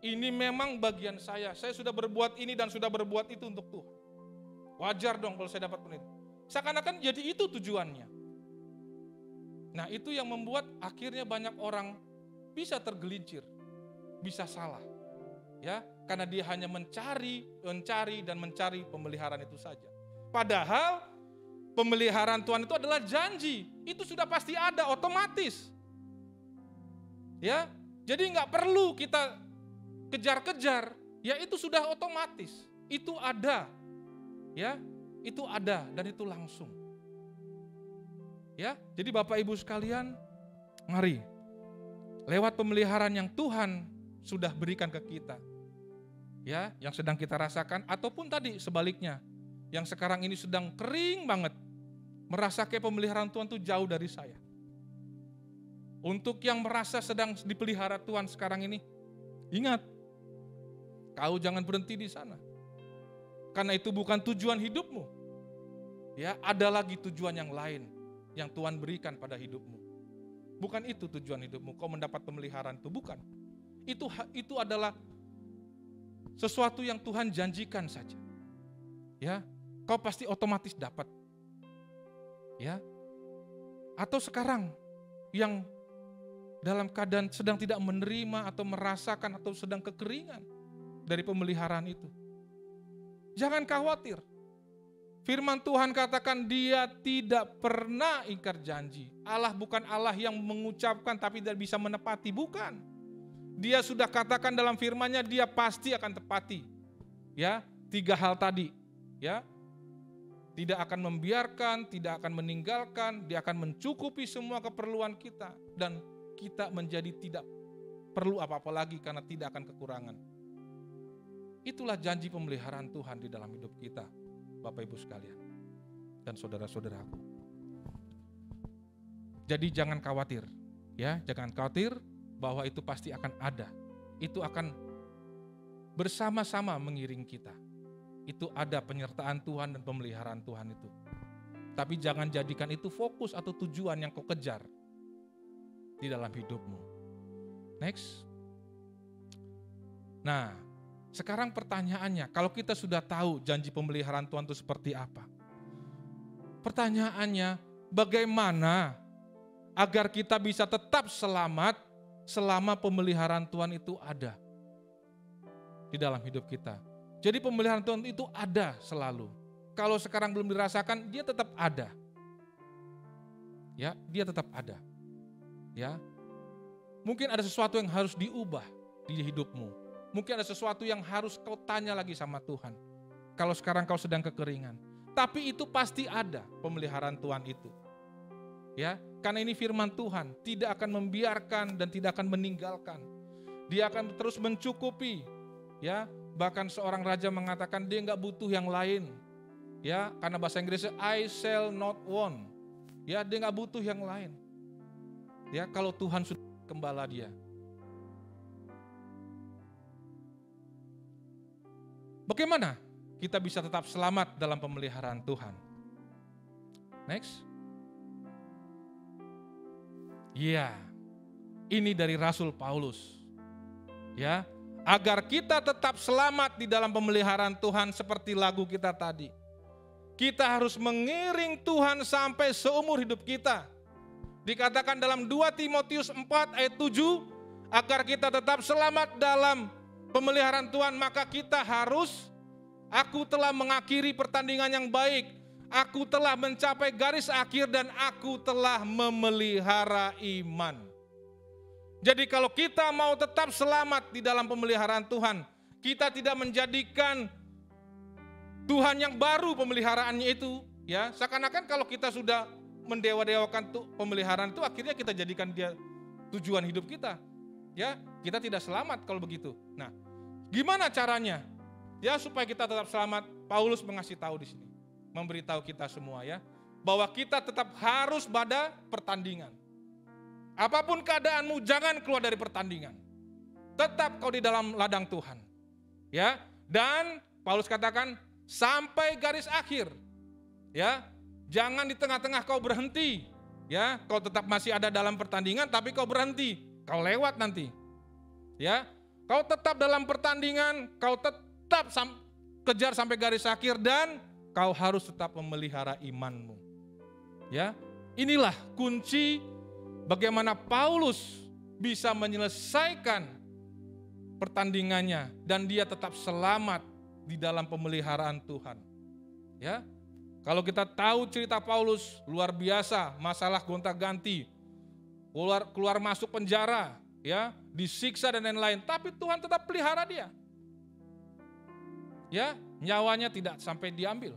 Ini memang bagian saya. Saya sudah berbuat ini dan sudah berbuat itu untuk Tuhan. Wajar dong kalau saya dapat pemeliharaan. Seakan-akan jadi itu tujuannya. Nah, itu yang membuat akhirnya banyak orang bisa tergelincir, bisa salah. Ya, karena dia hanya mencari pemeliharaan itu saja. Padahal pemeliharaan Tuhan itu adalah janji. Itu sudah pasti ada, otomatis. Ya, jadi nggak perlu kita kejar-kejar. Ya, itu sudah otomatis. Itu ada. Ya, itu ada dan itu langsung. Ya, jadi Bapak Ibu sekalian, mari lewat pemeliharaan yang Tuhan sudah berikan ke kita. Ya, yang sedang kita rasakan ataupun tadi sebaliknya, yang sekarang ini sedang kering banget, merasa kayak pemeliharaan Tuhan itu jauh dari saya. Untuk yang merasa sedang dipelihara Tuhan sekarang ini, ingat, kau jangan berhenti di sana. Karena itu bukan tujuan hidupmu. Ya, ada lagi tujuan yang lain yang Tuhan berikan pada hidupmu. Bukan itu tujuan hidupmu, kau mendapat pemeliharaan itu, bukan. Itu adalah sesuatu yang Tuhan janjikan saja. Ya, kau pasti otomatis dapat. Ya. Atau sekarang yang dalam keadaan sedang tidak menerima atau merasakan atau sedang kekeringan dari pemeliharaan itu. Jangan khawatir. Firman Tuhan katakan dia tidak pernah ingkar janji. Allah bukan Allah yang mengucapkan tapi tidak bisa menepati, bukan. Dia sudah katakan dalam firman-Nya dia pasti akan tepati. Ya, 3 hal tadi, ya. tidak akan membiarkan, tidak akan meninggalkan, Dia akan mencukupi semua keperluan kita dan kita menjadi tidak perlu apa-apa lagi karena tidak akan kekurangan. Itulah janji pemeliharaan Tuhan di dalam hidup kita, Bapak Ibu sekalian dan saudara-saudaraku. Jadi jangan khawatir, ya, jangan khawatir bahwa itu pasti akan ada. Itu akan bersama-sama mengiring kita. Itu ada penyertaan Tuhan dan pemeliharaan Tuhan itu. Tapi jangan jadikan itu fokus atau tujuan yang kau kejar di dalam hidupmu. Next. Nah, sekarang pertanyaannya, kalau kita sudah tahu janji pemeliharaan Tuhan itu seperti apa? Pertanyaannya, bagaimana agar kita bisa tetap selamat selama pemeliharaan Tuhan itu ada di dalam hidup kita? Jadi pemeliharaan Tuhan itu ada selalu. Kalau sekarang belum dirasakan, dia tetap ada. Ya, dia tetap ada. Ya. Mungkin ada sesuatu yang harus diubah di hidupmu. Mungkin ada sesuatu yang harus kau tanya lagi sama Tuhan. Kalau sekarang kau sedang kekeringan. Tapi itu pasti ada pemeliharaan Tuhan itu. Ya, karena ini firman Tuhan, tidak akan membiarkan dan tidak akan meninggalkan. Dia akan terus mencukupi. Ya, bahkan seorang raja mengatakan dia nggak butuh yang lain. Ya, karena bahasa Inggrisnya I shall not want. Ya, dia nggak butuh yang lain. Ya, kalau Tuhan sudah gembala dia. Bagaimana kita bisa tetap selamat dalam pemeliharaan Tuhan? Next. Iya, ini dari Rasul Paulus. Ya, agar kita tetap selamat di dalam pemeliharaan Tuhan seperti lagu kita tadi. Kita harus mengiring Tuhan sampai seumur hidup kita. Dikatakan dalam 2 Timotius 4 ayat 7, agar kita tetap selamat dalam pemeliharaan Tuhan, maka kita harus, aku telah mengakhiri pertandingan yang baik, aku telah mencapai garis akhir dan aku telah memelihara iman. Jadi kalau kita mau tetap selamat di dalam pemeliharaan Tuhan, kita tidak menjadikan Tuhan yang baru pemeliharaannya itu, ya, seakan-akan kalau kita sudah mendewa-dewakan pemeliharaan itu, akhirnya kita jadikan dia tujuan hidup kita. Ya, kita tidak selamat kalau begitu. Nah, gimana caranya? Ya, supaya kita tetap selamat, Paulus mengasih tahu di sini, memberitahu kita semua, ya, bahwa kita tetap harus pada pertandingan. Apapun keadaanmu, jangan keluar dari pertandingan. Tetap kau di dalam ladang Tuhan. Ya, dan Paulus katakan sampai garis akhir. Ya, jangan di tengah-tengah kau berhenti. Ya, kau tetap masih ada dalam pertandingan tapi kau berhenti, kau lewat nanti. Ya, kau tetap dalam pertandingan, kau tetap kejar sampai garis akhir dan kau harus tetap memelihara imanmu. Ya, inilah kunci bagaimana Paulus bisa menyelesaikan pertandingannya dan dia tetap selamat di dalam pemeliharaan Tuhan. Ya. Kalau kita tahu cerita Paulus, luar biasa, masalah gonta-ganti, keluar masuk penjara, ya, disiksa dan lain-lain, tapi Tuhan tetap pelihara dia. Ya, nyawanya tidak sampai diambil.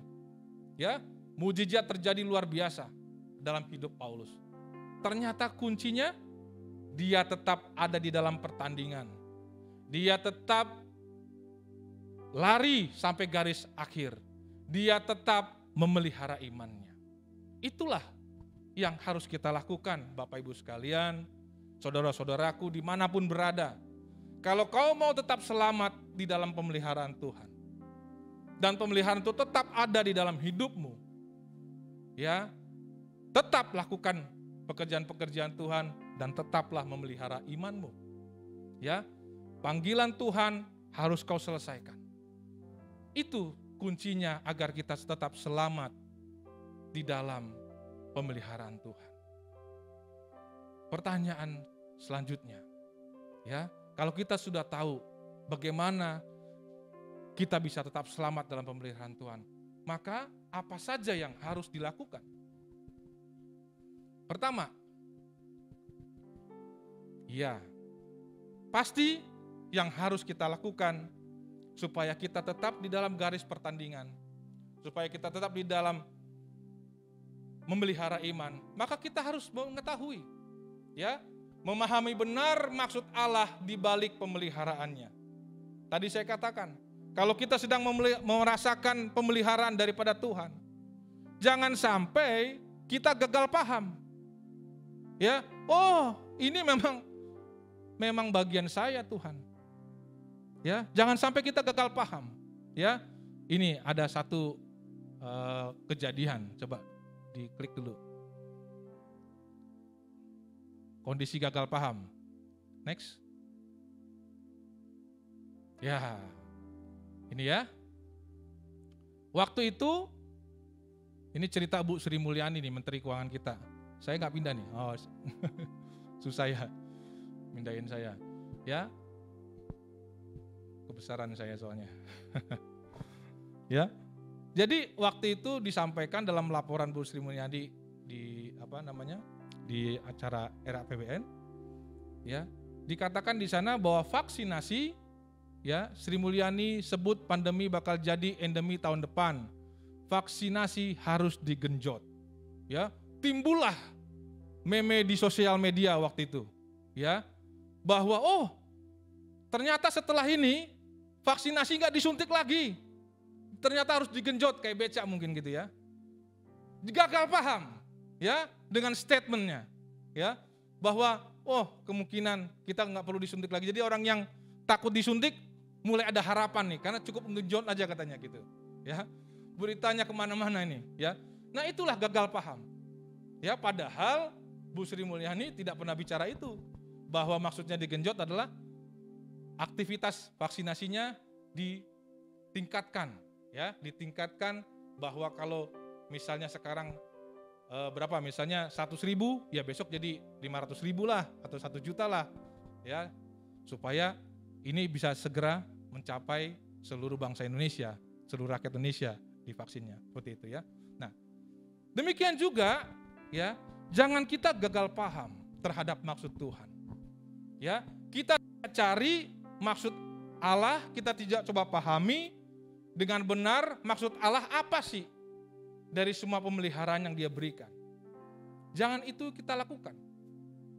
Ya, mujizat terjadi luar biasa dalam hidup Paulus. Ternyata kuncinya dia tetap ada di dalam pertandingan. Dia tetap lari sampai garis akhir. Dia tetap memelihara imannya. Itulah yang harus kita lakukan, Bapak Ibu sekalian, saudara-saudaraku dimanapun berada. Kalau kau mau tetap selamat di dalam pemeliharaan Tuhan, dan pemeliharaan itu tetap ada di dalam hidupmu, ya, tetap lakukan pekerjaan-pekerjaan Tuhan dan tetaplah memelihara imanmu. Ya, panggilan Tuhan harus kau selesaikan. Itu kuncinya agar kita tetap selamat di dalam pemeliharaan Tuhan. Pertanyaan selanjutnya, ya, kalau kita sudah tahu bagaimana kita bisa tetap selamat dalam pemeliharaan Tuhan, maka apa saja yang harus dilakukan? Pertama, ya, pasti yang harus kita lakukan supaya kita tetap di dalam garis pertandingan, supaya kita tetap di dalam memelihara iman, maka kita harus mengetahui, ya, memahami benar maksud Allah di balik pemeliharaannya. Tadi saya katakan, kalau kita sedang merasakan pemeliharaan daripada Tuhan, jangan sampai kita gagal paham. Ya, oh, ini memang bagian saya Tuhan. Ya, jangan sampai kita gagal paham. Ya, ini ada satu kejadian, coba diklik dulu. Kondisi gagal paham. Next. Ya, ini ya. Waktu itu, ini cerita Bu Sri Mulyani nih, Menteri Keuangan kita. Saya nggak pindah nih. Oh, susah ya, mindahin saya. Ya, kebesaran saya soalnya. Ya, jadi waktu itu disampaikan dalam laporan Bu Sri Mulyani di di acara RAPBN, ya, dikatakan di sana bahwa vaksinasi, ya, Sri Mulyani sebut pandemi bakal jadi endemi tahun depan. Vaksinasi harus digenjot. Ya, timbullah meme di sosial media waktu itu, ya, bahwa oh, ternyata setelah ini vaksinasi nggak disuntik lagi. Ternyata harus digenjot kayak becak mungkin gitu ya. Gagal paham, ya, dengan statementnya, ya, bahwa oh, kemungkinan kita nggak perlu disuntik lagi. Jadi orang yang takut disuntik mulai ada harapan nih, karena cukup ngegenjot aja katanya gitu, ya. Beritanya kemana-mana ini, ya. Nah, itulah gagal paham, ya. Padahal Bu Sri Mulyani tidak pernah bicara itu, bahwa maksudnya digenjot adalah aktivitas vaksinasinya ditingkatkan, ya, ditingkatkan, bahwa kalau misalnya sekarang berapa, misalnya 100.000, ya besok jadi 500.000 lah, atau 1 juta lah, ya, supaya ini bisa segera mencapai seluruh bangsa Indonesia, seluruh rakyat Indonesia divaksinnya, seperti itu ya. Nah, demikian juga, ya, jangan kita gagal paham terhadap maksud Tuhan, ya. Kita cari maksud Allah, kita tidak coba pahami dengan benar maksud Allah apa sih dari semua pemeliharaan yang Dia berikan. Jangan itu kita lakukan.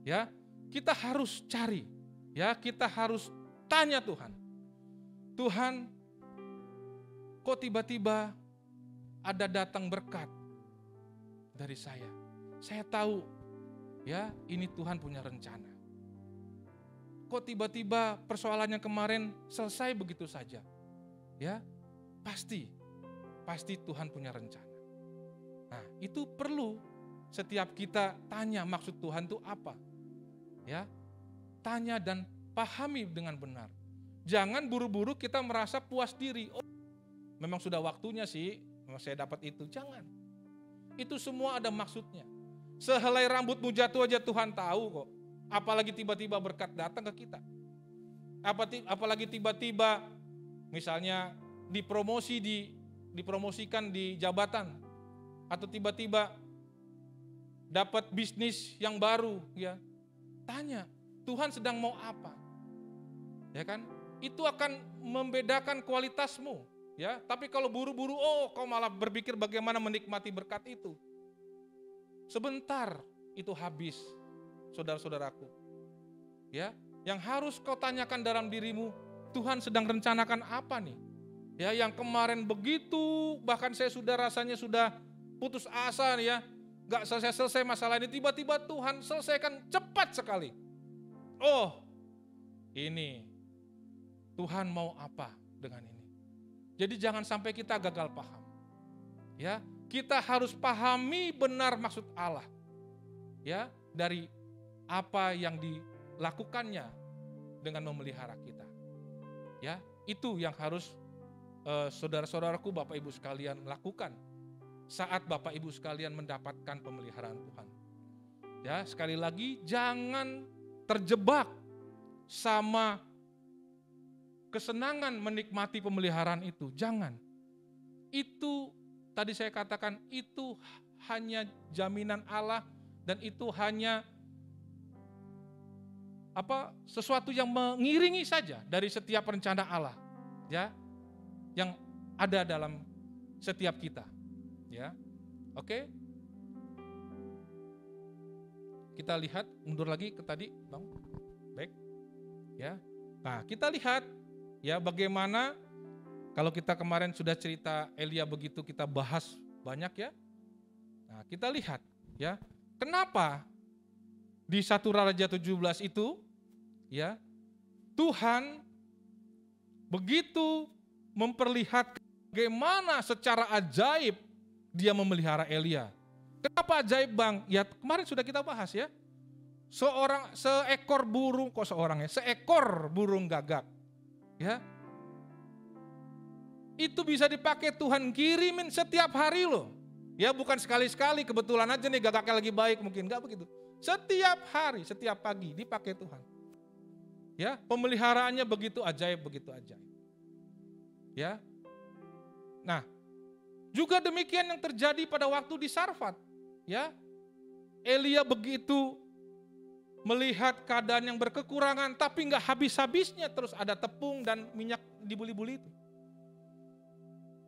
Ya, kita harus cari, ya, kita harus tanya Tuhan. Tuhan, kok tiba-tiba ada datang berkat dari saya? Saya tahu, ya, ini Tuhan punya rencana. Kok tiba-tiba persoalan yang kemarin selesai begitu saja? Ya, pasti Tuhan punya rencana. Nah, itu perlu setiap kita tanya maksud Tuhan itu apa. Ya, tanya dan pahami dengan benar. Jangan buru-buru kita merasa puas diri. Oh, memang sudah waktunya sih, memang saya dapat itu. Jangan. Itu semua ada maksudnya. Sehelai rambutmu jatuh aja Tuhan tahu kok. Apalagi tiba-tiba berkat datang ke kita. Apalagi tiba-tiba misalnya dipromosikan di jabatan, atau tiba-tiba dapat bisnis yang baru, ya. Tanya, Tuhan sedang mau apa? Ya kan? Itu akan membedakan kualitasmu, ya. Tapi kalau buru-buru, oh, kau malah berpikir bagaimana menikmati berkat itu. Sebentar itu habis, saudara-saudaraku. Ya, yang harus kau tanyakan dalam dirimu, Tuhan sedang rencanakan apa nih? Ya, yang kemarin begitu, bahkan saya rasanya sudah putus asa nih, ya, gak selesai masalah ini, tiba-tiba Tuhan selesaikan cepat sekali. Oh, ini Tuhan mau apa dengan ini? Jadi jangan sampai kita gagal paham. Ya, kita harus pahami benar maksud Allah. Ya, dari apa yang dilakukannya dengan memelihara kita. Ya, itu yang harus saudara-saudaraku, Bapak Ibu sekalian lakukan saat Bapak Ibu sekalian mendapatkan pemeliharaan Tuhan. Ya, sekali lagi jangan terjebak sama kesenangan menikmati pemeliharaan itu. Jangan. Itu tadi saya katakan, itu hanya jaminan Allah, dan itu hanya sesuatu yang mengiringi saja dari setiap rencana Allah, ya, yang ada dalam setiap kita. Ya. Oke. Kita lihat, mundur lagi ke tadi, Bang. Baik. Ya. Nah, kita lihat ya bagaimana kalau kita kemarin sudah cerita Elia begitu kita bahas banyak ya. Nah, kita lihat ya, kenapa di 1 Raja 17 itu ya Tuhan begitu memperlihatkan bagaimana secara ajaib dia memelihara Elia. Kenapa ajaib, Bang? Ya kemarin sudah kita bahas ya. Seekor burung gagak. Ya. Itu bisa dipakai Tuhan kirimin setiap hari loh. Ya bukan sekali-sekali, kebetulan aja nih gagaknya lagi baik, mungkin enggak begitu. Setiap hari, setiap pagi dipakai Tuhan. Ya, pemeliharaannya begitu ajaib. Ya. Nah, juga demikian yang terjadi pada waktu di Sarfat. Ya, Elia begitu melihat keadaan yang berkekurangan, tapi nggak habis-habisnya terus ada tepung dan minyak dibuli-buli itu.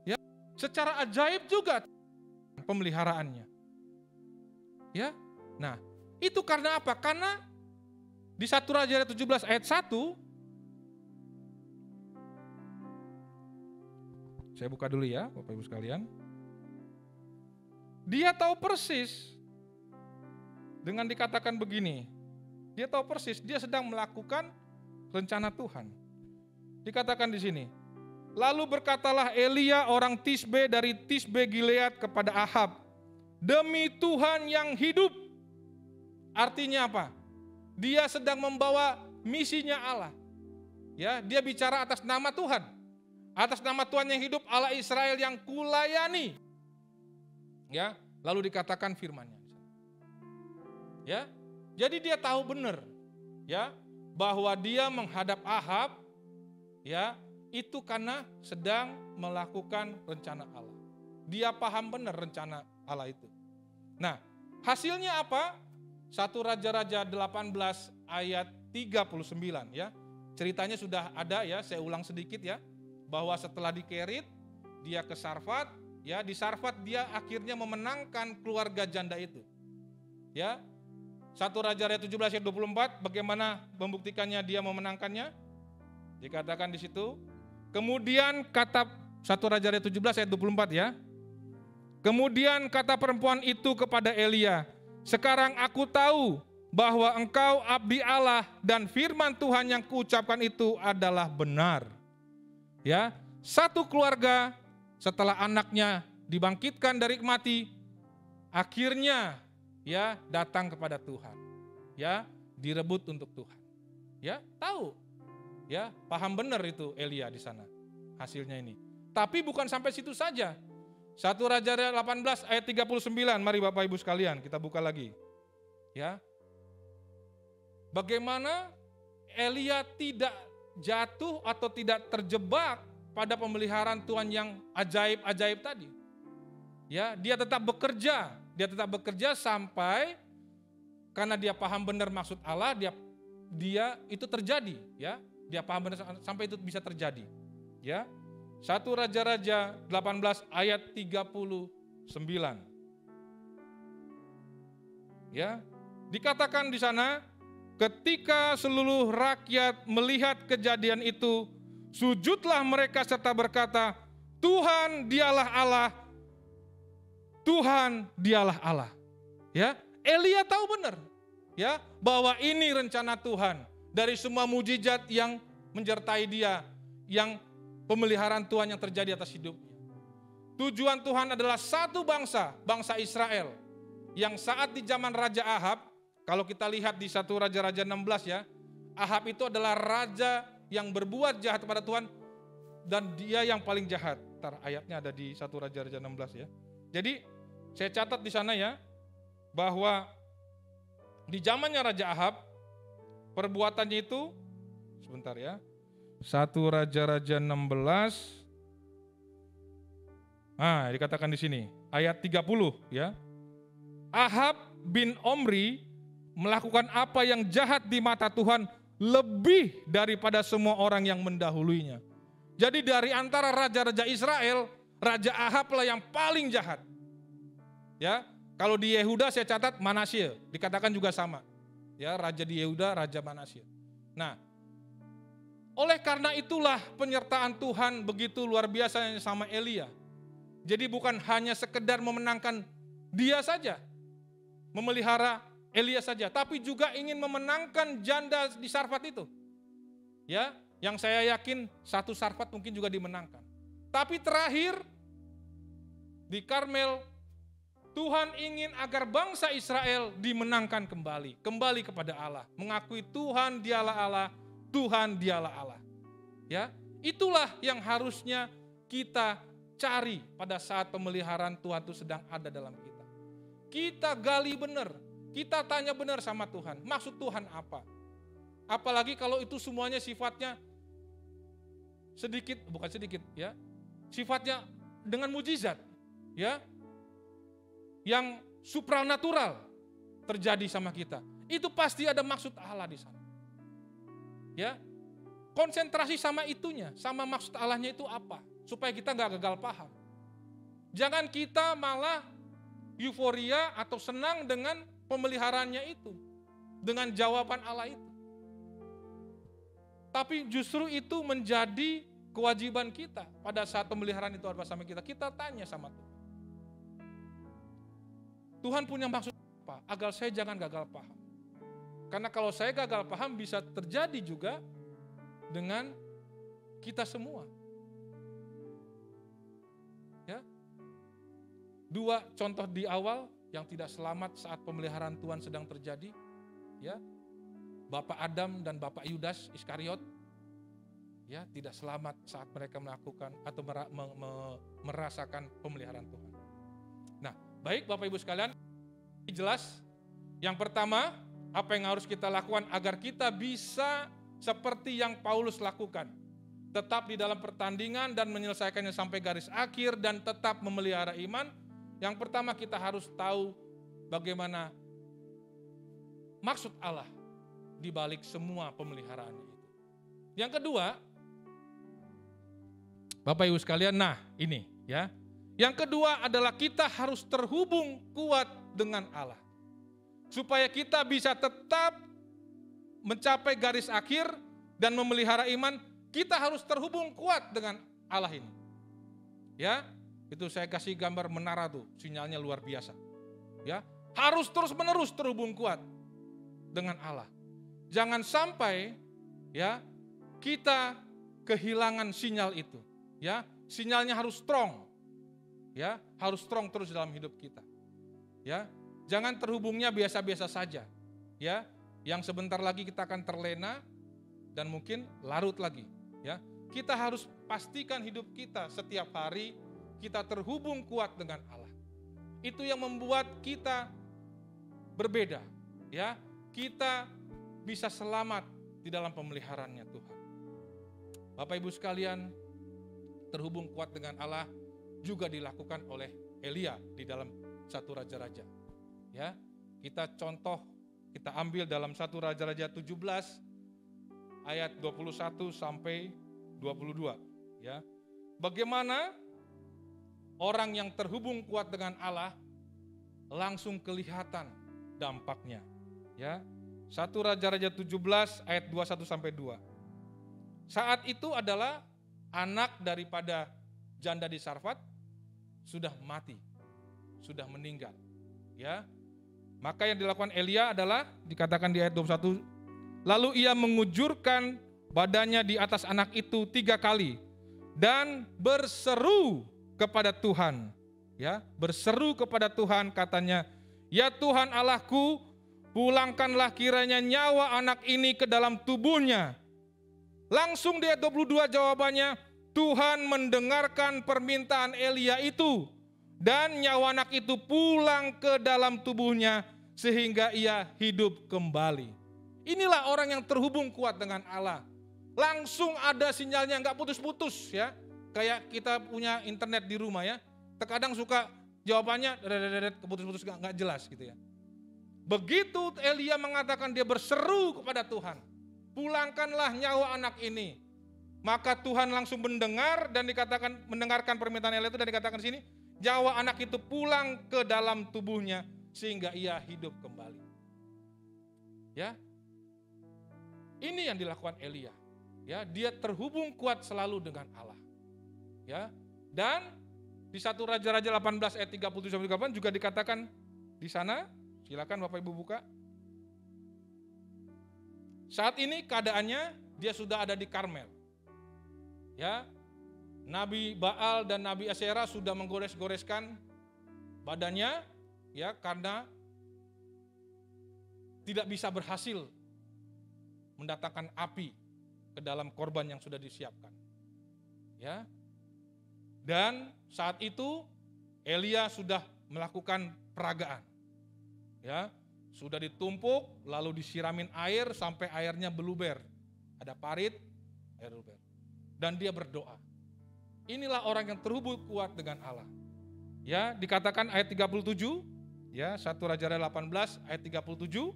Ya, secara ajaib juga pemeliharaannya. Ya, nah itu karena apa? Karena di 1 Raja 17 ayat 1, saya buka dulu ya Bapak Ibu sekalian. Dia tahu persis dengan dikatakan begini. Dia tahu persis dia sedang melakukan rencana Tuhan. Dikatakan di sini. Lalu berkatalah Elia orang Tisbe dari Tisbe Gilead kepada Ahab, demi Tuhan yang hidup. Artinya apa? Dia sedang membawa misinya Allah. Ya, dia bicara atas nama Tuhan. Atas nama Tuhan yang hidup, Allah Israel yang kulayani. Ya, lalu dikatakan firman-Nya. Ya, jadi dia tahu benar, ya, bahwa dia menghadap Ahab, ya, itu karena sedang melakukan rencana Allah. Dia paham benar rencana Allah itu. Nah, hasilnya apa? 1 Raja-Raja 18 ayat 39 ya. Ceritanya sudah ada ya, saya ulang sedikit ya. Bahwa setelah di Kerit, dia ke Sarfat, ya, di Sarfat dia akhirnya memenangkan keluarga janda itu. Ya. 1 Raja-Raja 17 ayat 24, bagaimana membuktikannya dia memenangkannya? Dikatakan di situ. Kemudian kata 1 Raja-Raja 17 ayat 24 ya. Kemudian kata perempuan itu kepada Elia, sekarang aku tahu bahwa engkau abdi Allah dan firman Tuhan yang kuucapkan itu adalah benar. Ya, satu keluarga setelah anaknya dibangkitkan dari mati, akhirnya ya datang kepada Tuhan. Ya, direbut untuk Tuhan. Ya, tahu. Ya, paham benar itu Elia di sana. Hasilnya ini. Tapi bukan sampai situ saja. 1 Raja 18 ayat 39, mari Bapak Ibu sekalian kita buka lagi. Ya. Bagaimana Elia tidak jatuh atau tidak terjebak pada pemeliharaan Tuhan yang ajaib-ajaib tadi. Ya, dia tetap bekerja sampai karena dia paham benar maksud Allah, dia itu terjadi, ya. Dia paham benar sampai itu bisa terjadi. Ya. 1 Raja-Raja 18 ayat 39. Ya, dikatakan di sana, ketika seluruh rakyat melihat kejadian itu, sujudlah mereka serta berkata, Tuhan dialah Allah, Tuhan dialah Allah. Ya, Elia tahu benar, ya, bahwa ini rencana Tuhan dari semua mujizat yang menyertai dia, yang pemeliharaan Tuhan yang terjadi atas hidupnya. Tujuan Tuhan adalah satu bangsa, bangsa Israel, yang saat di zaman Raja Ahab, kalau kita lihat di 1 Raja-Raja 16 ya, Ahab itu adalah raja yang berbuat jahat kepada Tuhan dan dia yang paling jahat. Ntar ayatnya ada di 1 Raja-Raja 16 ya. Jadi saya catat di sana ya, bahwa di zamannya Raja Ahab, perbuatannya itu, sebentar ya, 1 Raja-Raja 16. Nah, dikatakan di sini ayat 30 ya. Ahab bin Omri melakukan apa yang jahat di mata Tuhan lebih daripada semua orang yang mendahuluinya. Jadi dari antara raja-raja Israel, Raja Ahab lah yang paling jahat. Ya, kalau di Yehuda saya catat Manasye, dikatakan juga sama. Ya, raja di Yehuda, raja Manasye. Nah, oleh karena itulah penyertaan Tuhan begitu luar biasa sama Elia. Jadi bukan hanya sekedar memenangkan dia saja, memelihara Elia saja, tapi juga ingin memenangkan janda di Sarfat itu. Ya, yang saya yakin satu Sarfat mungkin juga dimenangkan. Tapi terakhir di Karmel, Tuhan ingin agar bangsa Israel dimenangkan kembali kepada Allah, mengakui Tuhan dialah Allah, Tuhan dialah Allah. Ya, itulah yang harusnya kita cari pada saat pemeliharaan Tuhan itu sedang ada dalam kita. Kita gali benar, kita tanya benar sama Tuhan, maksud Tuhan apa? Apalagi kalau itu semuanya sifatnya bukan sedikit ya, sifatnya dengan mujizat, ya, yang supranatural terjadi sama kita. Itu pasti ada maksud Allah di sana. Ya, konsentrasi sama itunya, sama maksud Allahnya itu apa, supaya kita nggak gagal paham. Jangan kita malah euforia atau senang dengan pemeliharaannya itu, dengan jawaban Allah itu. Tapi justru itu menjadi kewajiban kita pada saat pemeliharaan itu ada sama kita. Kita tanya sama Tuhan. Tuhan punya maksud apa? Agar saya jangan gagal paham. Karena kalau saya gagal paham bisa terjadi juga dengan kita semua. Ya. Dua contoh di awal yang tidak selamat saat pemeliharaan Tuhan sedang terjadi. Ya. Bapak Adam dan Bapak Yudas Iskariot, ya, tidak selamat saat mereka melakukan atau merasakan pemeliharaan Tuhan. Nah, baik Bapak Ibu sekalian, jelas. Yang pertama, apa yang harus kita lakukan agar kita bisa seperti yang Paulus lakukan, tetap di dalam pertandingan dan menyelesaikannya sampai garis akhir dan tetap memelihara iman. Yang pertama, kita harus tahu bagaimana maksud Allah di balik semua pemeliharaannya itu. Yang kedua, Bapak Ibu sekalian, nah ini ya. Yang kedua adalah kita harus terhubung kuat dengan Allah. Supaya kita bisa tetap mencapai garis akhir dan memelihara iman, kita harus terhubung kuat dengan Allah ini. Ya, itu saya kasih gambar menara tuh, sinyalnya luar biasa. Ya, harus terus-menerus terhubung kuat dengan Allah. Jangan sampai ya kita kehilangan sinyal itu. Ya, sinyalnya harus strong. Ya, harus strong terus dalam hidup kita. Ya, jangan terhubungnya biasa-biasa saja. Ya, yang sebentar lagi kita akan terlena dan mungkin larut lagi. Ya, kita harus pastikan hidup kita setiap hari kita terhubung kuat dengan Allah. Itu yang membuat kita berbeda. Ya, kita bisa selamat di dalam pemeliharaannya Tuhan. Bapak Ibu sekalian, terhubung kuat dengan Allah juga dilakukan oleh Elia di dalam 1 Raja-Raja. Ya, kita ambil dalam 1 Raja-Raja 17 ayat 21 sampai 22. Ya, bagaimana orang yang terhubung kuat dengan Allah langsung kelihatan dampaknya. Ya. 1 Raja-Raja 17 ayat 21 sampai 2. Saat itu adalah anak daripada janda di Sarfat sudah mati, sudah meninggal. Ya. Maka yang dilakukan Elia adalah dikatakan di ayat 21, lalu ia mengujurkan badannya di atas anak itu 3 kali dan berseru kepada Tuhan. Ya, berseru kepada Tuhan katanya, ya Tuhan Allahku, pulangkanlah kiranya nyawa anak ini ke dalam tubuhnya. Langsung di ayat 22 jawabannya, Tuhan mendengarkan permintaan Elia itu dan nyawa anak itu pulang ke dalam tubuhnya sehingga ia hidup kembali. Inilah orang yang terhubung kuat dengan Allah. Langsung ada sinyalnya, nggak putus-putus ya. Kayak kita punya internet di rumah ya. Terkadang suka jawabannya putus-putus nggak jelas gitu ya. Begitu Elia mengatakan dia berseru kepada Tuhan, pulangkanlah nyawa anak ini. Maka Tuhan langsung mendengar dan mendengarkan permintaan Elia itu, dan dikatakan di sini, nyawa anak itu pulang ke dalam tubuhnya sehingga ia hidup kembali. Ya. Ini yang dilakukan Elia. Ya, dia terhubung kuat selalu dengan Allah. Ya. Dan di 1 Raja-Raja 18 ayat 37-38 juga dikatakan di sana, silakan Bapak Ibu buka. Saat ini keadaannya dia sudah ada di Karmel. Ya, Nabi Baal dan Nabi Asyera sudah menggores-goreskan badannya, ya, karena tidak bisa berhasil mendatangkan api ke dalam korban yang sudah disiapkan. Ya, dan saat itu Elia sudah melakukan peragaan. Ya, sudah ditumpuk, lalu disiramin air sampai airnya beluber. Ada parit, air beluber. Dan dia berdoa. Inilah orang yang terhubung kuat dengan Allah. Ya, dikatakan ayat 37, ya, 1 Raja-Raja 18 ayat 37.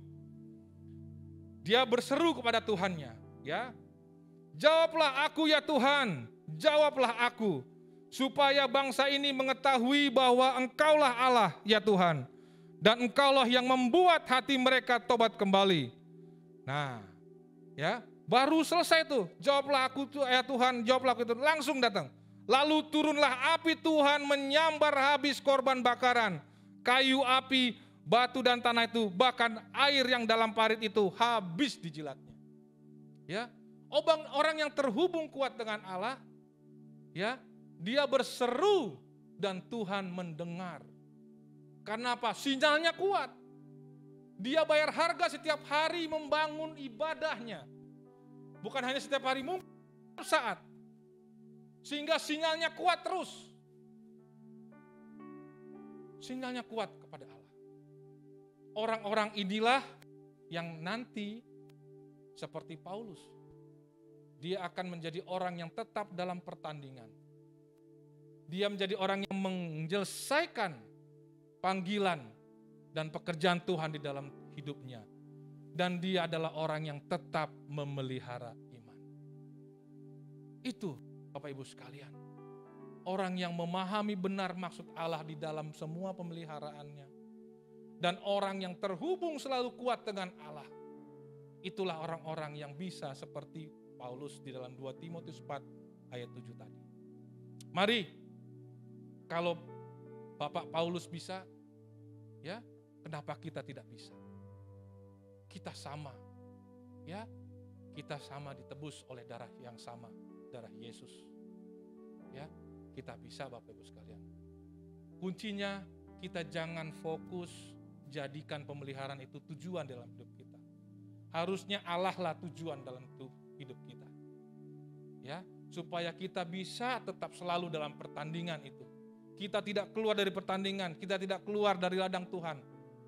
Dia berseru kepada Tuhannya, ya. Jawablah aku ya Tuhan, jawablah aku, supaya bangsa ini mengetahui bahwa Engkaulah Allah ya Tuhan, dan Engkaulah yang membuat hati mereka tobat kembali. Nah, ya, baru selesai tuh, jawablah aku ya Tuhan, jawablah aku itu, langsung datang. Lalu turunlah api Tuhan menyambar habis korban bakaran, kayu api, batu dan tanah itu, bahkan air yang dalam parit itu habis dijilatnya. Ya, orang yang terhubung kuat dengan Allah, ya, dia berseru dan Tuhan mendengar. Karena apa? Sinyalnya kuat. Dia bayar harga setiap hari membangun ibadahnya. Bukan hanya setiap hari, mungkin saat. Sehingga sinyalnya kuat terus. Sinyalnya kuat kepada Allah. Orang-orang inilah yang nanti seperti Paulus. Dia akan menjadi orang yang tetap dalam pertandingan. Dia menjadi orang yang menyelesaikan panggilan dan pekerjaan Tuhan di dalam hidupnya. Dan dia adalah orang yang tetap memelihara iman. Itu Bapak Ibu sekalian. Orang yang memahami benar maksud Allah di dalam semua pemeliharaannya. Dan orang yang terhubung selalu kuat dengan Allah. Itulah orang-orang yang bisa seperti Paulus di dalam 2 Timotius 4 ayat 7 tadi. Mari, kalau Bapak Paulus bisa, ya, kenapa kita tidak bisa? Kita sama, ya, kita sama ditebus oleh darah yang sama, darah Yesus. Ya, kita bisa Bapak Ibu sekalian. Kuncinya kita jangan fokus jadikan pemeliharaan itu tujuan dalam hidup kita. Harusnya Allah lah tujuan dalam hidup kita. Ya, supaya kita bisa tetap selalu dalam pertandingan itu. Kita tidak keluar dari pertandingan, kita tidak keluar dari ladang Tuhan.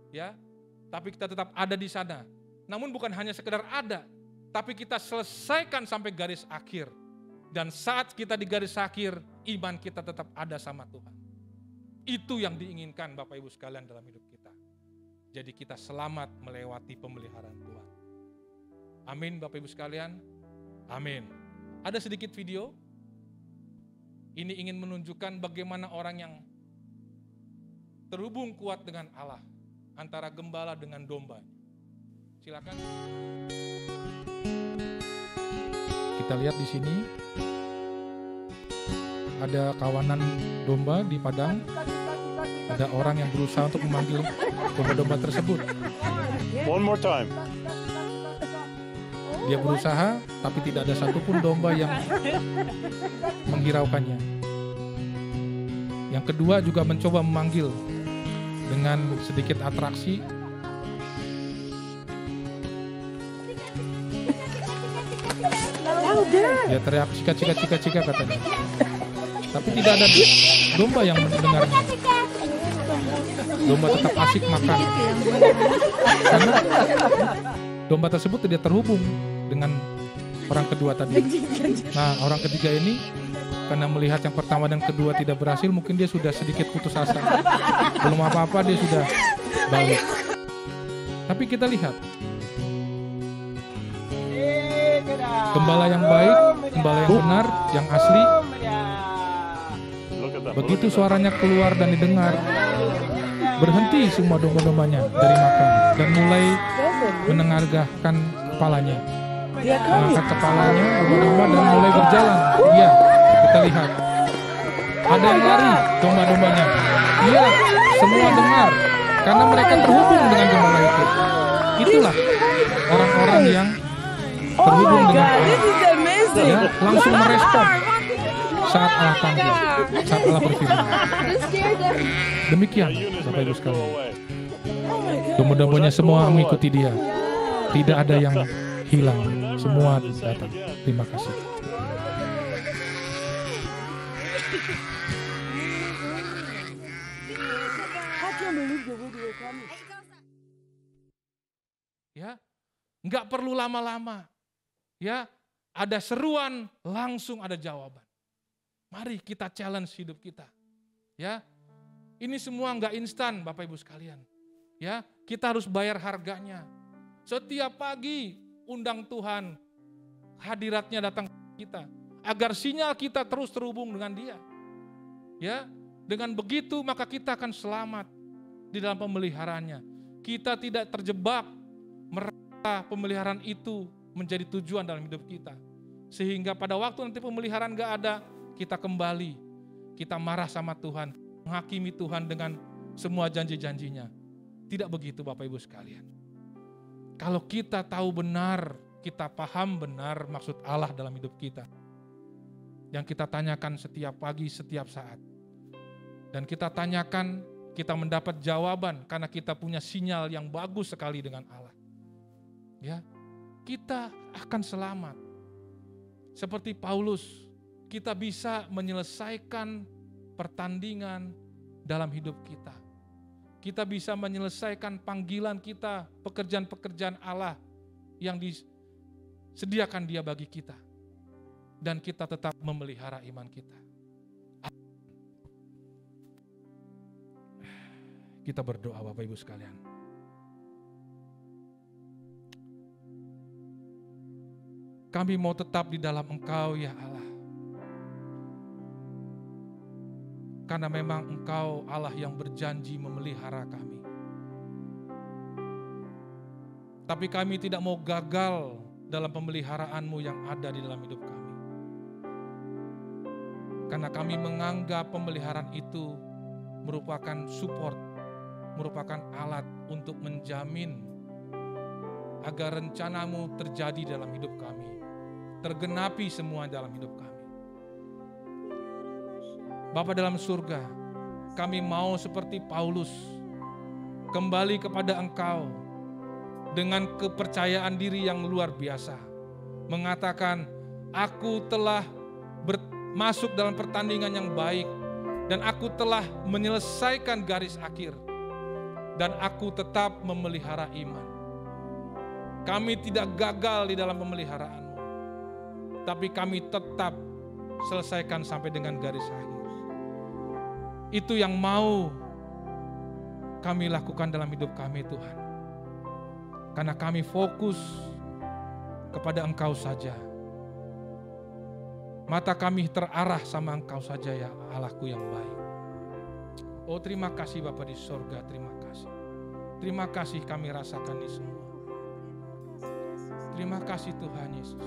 Ya, tapi kita tetap ada di sana. Namun bukan hanya sekedar ada, tapi kita selesaikan sampai garis akhir. Dan saat kita di garis akhir, iman kita tetap ada sama Tuhan. Itu yang diinginkan Bapak Ibu sekalian dalam hidup kita. Jadi kita selamat melewati pemeliharaan Tuhan. Amin Bapak Ibu sekalian. Amin. Ada sedikit video. Ini ingin menunjukkan bagaimana orang yang terhubung kuat dengan Allah. Antara gembala dengan domba. Silakan. Kita lihat di sini ada kawanan domba di padang. Ada orang yang berusaha untuk memanggil domba-domba tersebut. One more time. Dia berusaha, tapi tidak ada satupun domba yang menghiraukannya. Yang kedua juga mencoba memanggil dengan sedikit atraksi. Dia teriak cika katanya. Tapi tidak ada domba yang mendengarnya. Domba tetap asik makan. Karena domba tersebut tidak terhubung dengan orang kedua tadi. Nah, orang ketiga ini karena melihat yang pertama dan kedua tidak berhasil, mungkin dia sudah sedikit putus asa. Belum apa-apa dia sudah balik. Tapi kita lihat. Gembala yang baik, gembala yang benar, yang asli. Look at them. Begitu suaranya keluar dan didengar, berhenti semua domba-dombanya dari makan dan mulai menengadahkan kepalanya. Mengangkat kepalanya domba-domba dan mulai berjalan. Iya, kita lihat. Ada yang lari domba-dombanya. Iya, semua dengar karena mereka terhubung dengan gembala itu. Itulah orang-orang yang terhubung dengan Allah. Ya, langsung merespon saat Allah panggil, saat Allah berfirman. Demikian, Bapak Ibu sekalian. Domba-dombanya semua mengikuti Dia. Tidak ada yang hilang, semua datang. Terima kasih. Ya, nggak perlu lama-lama. Ya, ada seruan, langsung ada jawaban. Mari kita challenge hidup kita. Ya, ini semua nggak instan, Bapak Ibu sekalian. Ya, kita harus bayar harganya. Setiap pagi undang Tuhan, hadiratnya datang ke kita, agar sinyal kita terus terhubung dengan Dia. Ya, dengan begitu maka kita akan selamat di dalam pemeliharaannya. Kita tidak terjebak merasa pemeliharaan itu menjadi tujuan dalam hidup kita. Sehingga pada waktu nanti pemeliharaan gak ada, kita kembali, kita marah sama Tuhan, menghakimi Tuhan dengan semua janji-janjinya. Tidak begitu Bapak Ibu sekalian. Kalau kita tahu benar, kita paham benar maksud Allah dalam hidup kita. Yang kita tanyakan setiap pagi, setiap saat. Dan kita tanyakan, kita mendapat jawaban karena kita punya sinyal yang bagus sekali dengan Allah. Ya, kita akan selamat. Seperti Paulus, kita bisa menyelesaikan pertandingan dalam hidup kita. Kita bisa menyelesaikan panggilan kita, pekerjaan-pekerjaan Allah yang disediakan Dia bagi kita. Dan kita tetap memelihara iman kita. Kita berdoa Bapak Ibu sekalian. Kami mau tetap di dalam Engkau ya Allah. Karena memang Engkau Allah yang berjanji memelihara kami. Tapi kami tidak mau gagal dalam pemeliharaan-Mu yang ada di dalam hidup kami. Karena kami menganggap pemeliharaan itu merupakan support, merupakan alat untuk menjamin agar rencana-Mu terjadi dalam hidup kami, tergenapi semua dalam hidup kami. Bapa dalam surga, kami mau seperti Paulus, kembali kepada Engkau dengan kepercayaan diri yang luar biasa, mengatakan, aku telah masuk dalam pertandingan yang baik, dan aku telah menyelesaikan garis akhir, dan aku tetap memelihara iman. Kami tidak gagal di dalam pemeliharaan-Mu, tapi kami tetap selesaikan sampai dengan garis akhir. Itu yang mau kami lakukan dalam hidup kami Tuhan. Karena kami fokus kepada Engkau saja. Mata kami terarah sama Engkau saja ya Allahku yang baik. Oh terima kasih Bapa di sorga, terima kasih. Terima kasih kami rasakan ini semua. Terima kasih Tuhan Yesus.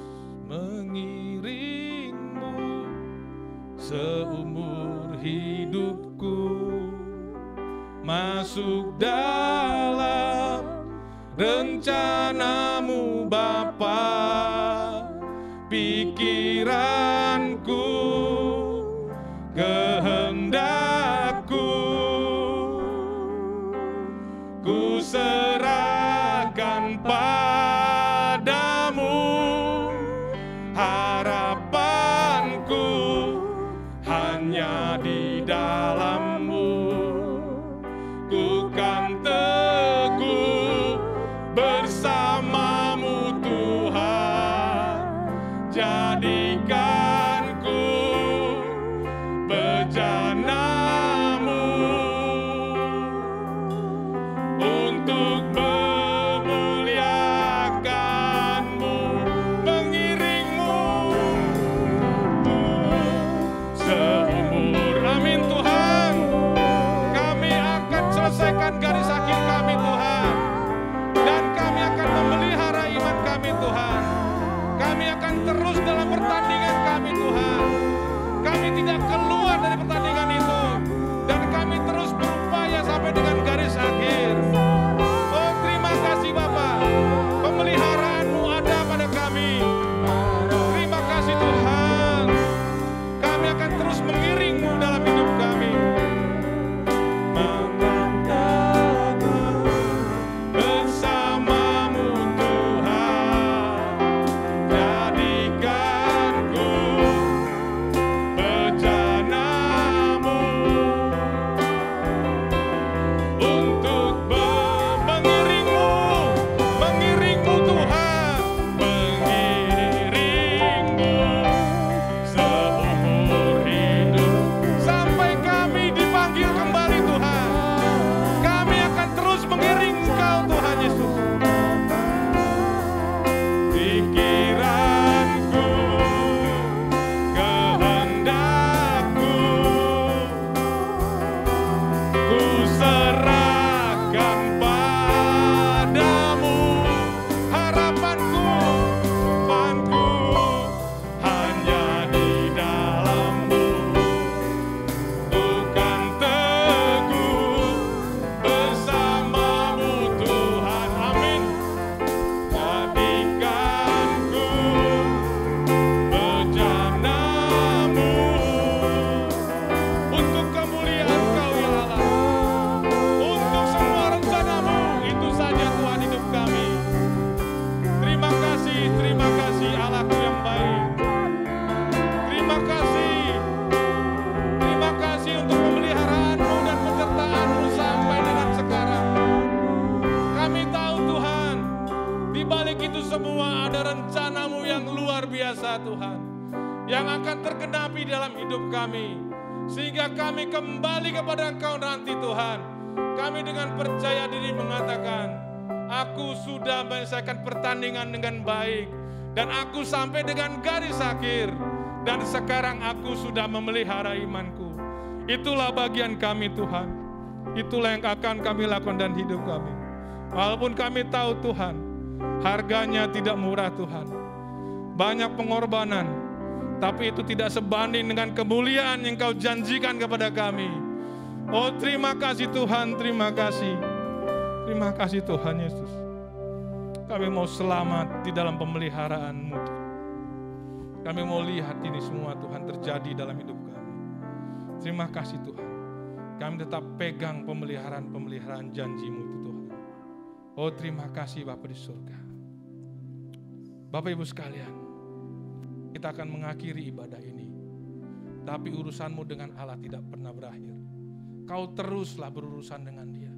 Mengiring-Mu seumur hidupku, masuk dalam rencana-Mu Bapa, pikiranku, kehendakku, ku serahkan padamu, harapanku hanya di dalam-Mu, ku kan teguh bersama-Mu Tuhan, jadikanku bejana-Mu untuk memuliakan-Mu, mengiring-Mu ada Tuhan, yang akan tergenapi dalam hidup kami, sehingga kami kembali kepada Engkau nanti Tuhan. Kami dengan percaya diri mengatakan, aku sudah menyelesaikan pertandingan dengan baik, dan aku sampai dengan garis akhir, dan sekarang aku sudah memelihara imanku. Itulah bagian kami Tuhan, itulah yang akan kami lakukan dan hidup kami. Walaupun kami tahu Tuhan, harganya tidak murah Tuhan, banyak pengorbanan, tapi itu tidak sebanding dengan kemuliaan yang Kau janjikan kepada kami. Oh terima kasih Tuhan, terima kasih. Terima kasih Tuhan Yesus. Kami mau selamat di dalam pemeliharaan-Mu. Kami mau lihat ini semua Tuhan terjadi dalam hidup kami. Terima kasih Tuhan. Kami tetap pegang pemeliharaan janji-Mu itu Tuhan. Oh terima kasih Bapa di surga. Bapak Ibu sekalian, kita akan mengakhiri ibadah ini. Tapi urusan-Mu dengan Allah tidak pernah berakhir. Kau teruslah berurusan dengan Dia.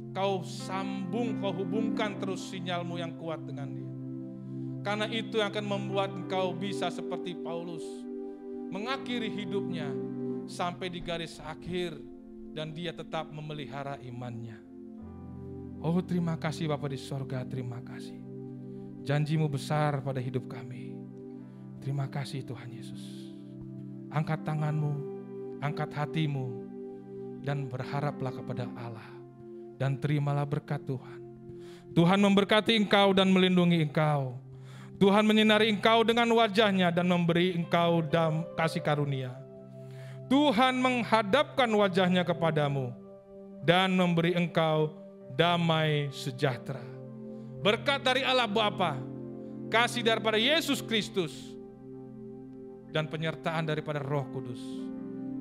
Kau sambung, kau hubungkan terus sinyal-Mu yang kuat dengan Dia. Karena itu yang akan membuat engkau bisa seperti Paulus, mengakhiri hidupnya sampai di garis akhir, dan dia tetap memelihara imannya. Oh terima kasih Bapa di sorga, terima kasih. Janji-Mu besar pada hidup kami. Terima kasih Tuhan Yesus. Angkat tangan-Mu, angkat hatimu, dan berharaplah kepada Allah. Dan terimalah berkat Tuhan. Tuhan memberkati engkau dan melindungi engkau. Tuhan menyinari engkau dengan wajah-Nya dan memberi engkau kasih karunia. Tuhan menghadapkan wajah-Nya kepadamu dan memberi engkau damai sejahtera. Berkat dari Allah Bapa, kasih daripada Yesus Kristus, dan penyertaan daripada Roh Kudus,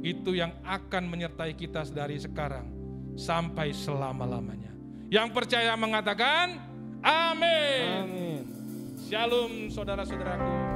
itu yang akan menyertai kita dari sekarang sampai selama-lamanya. Yang percaya mengatakan amin. Shalom saudara-saudaraku.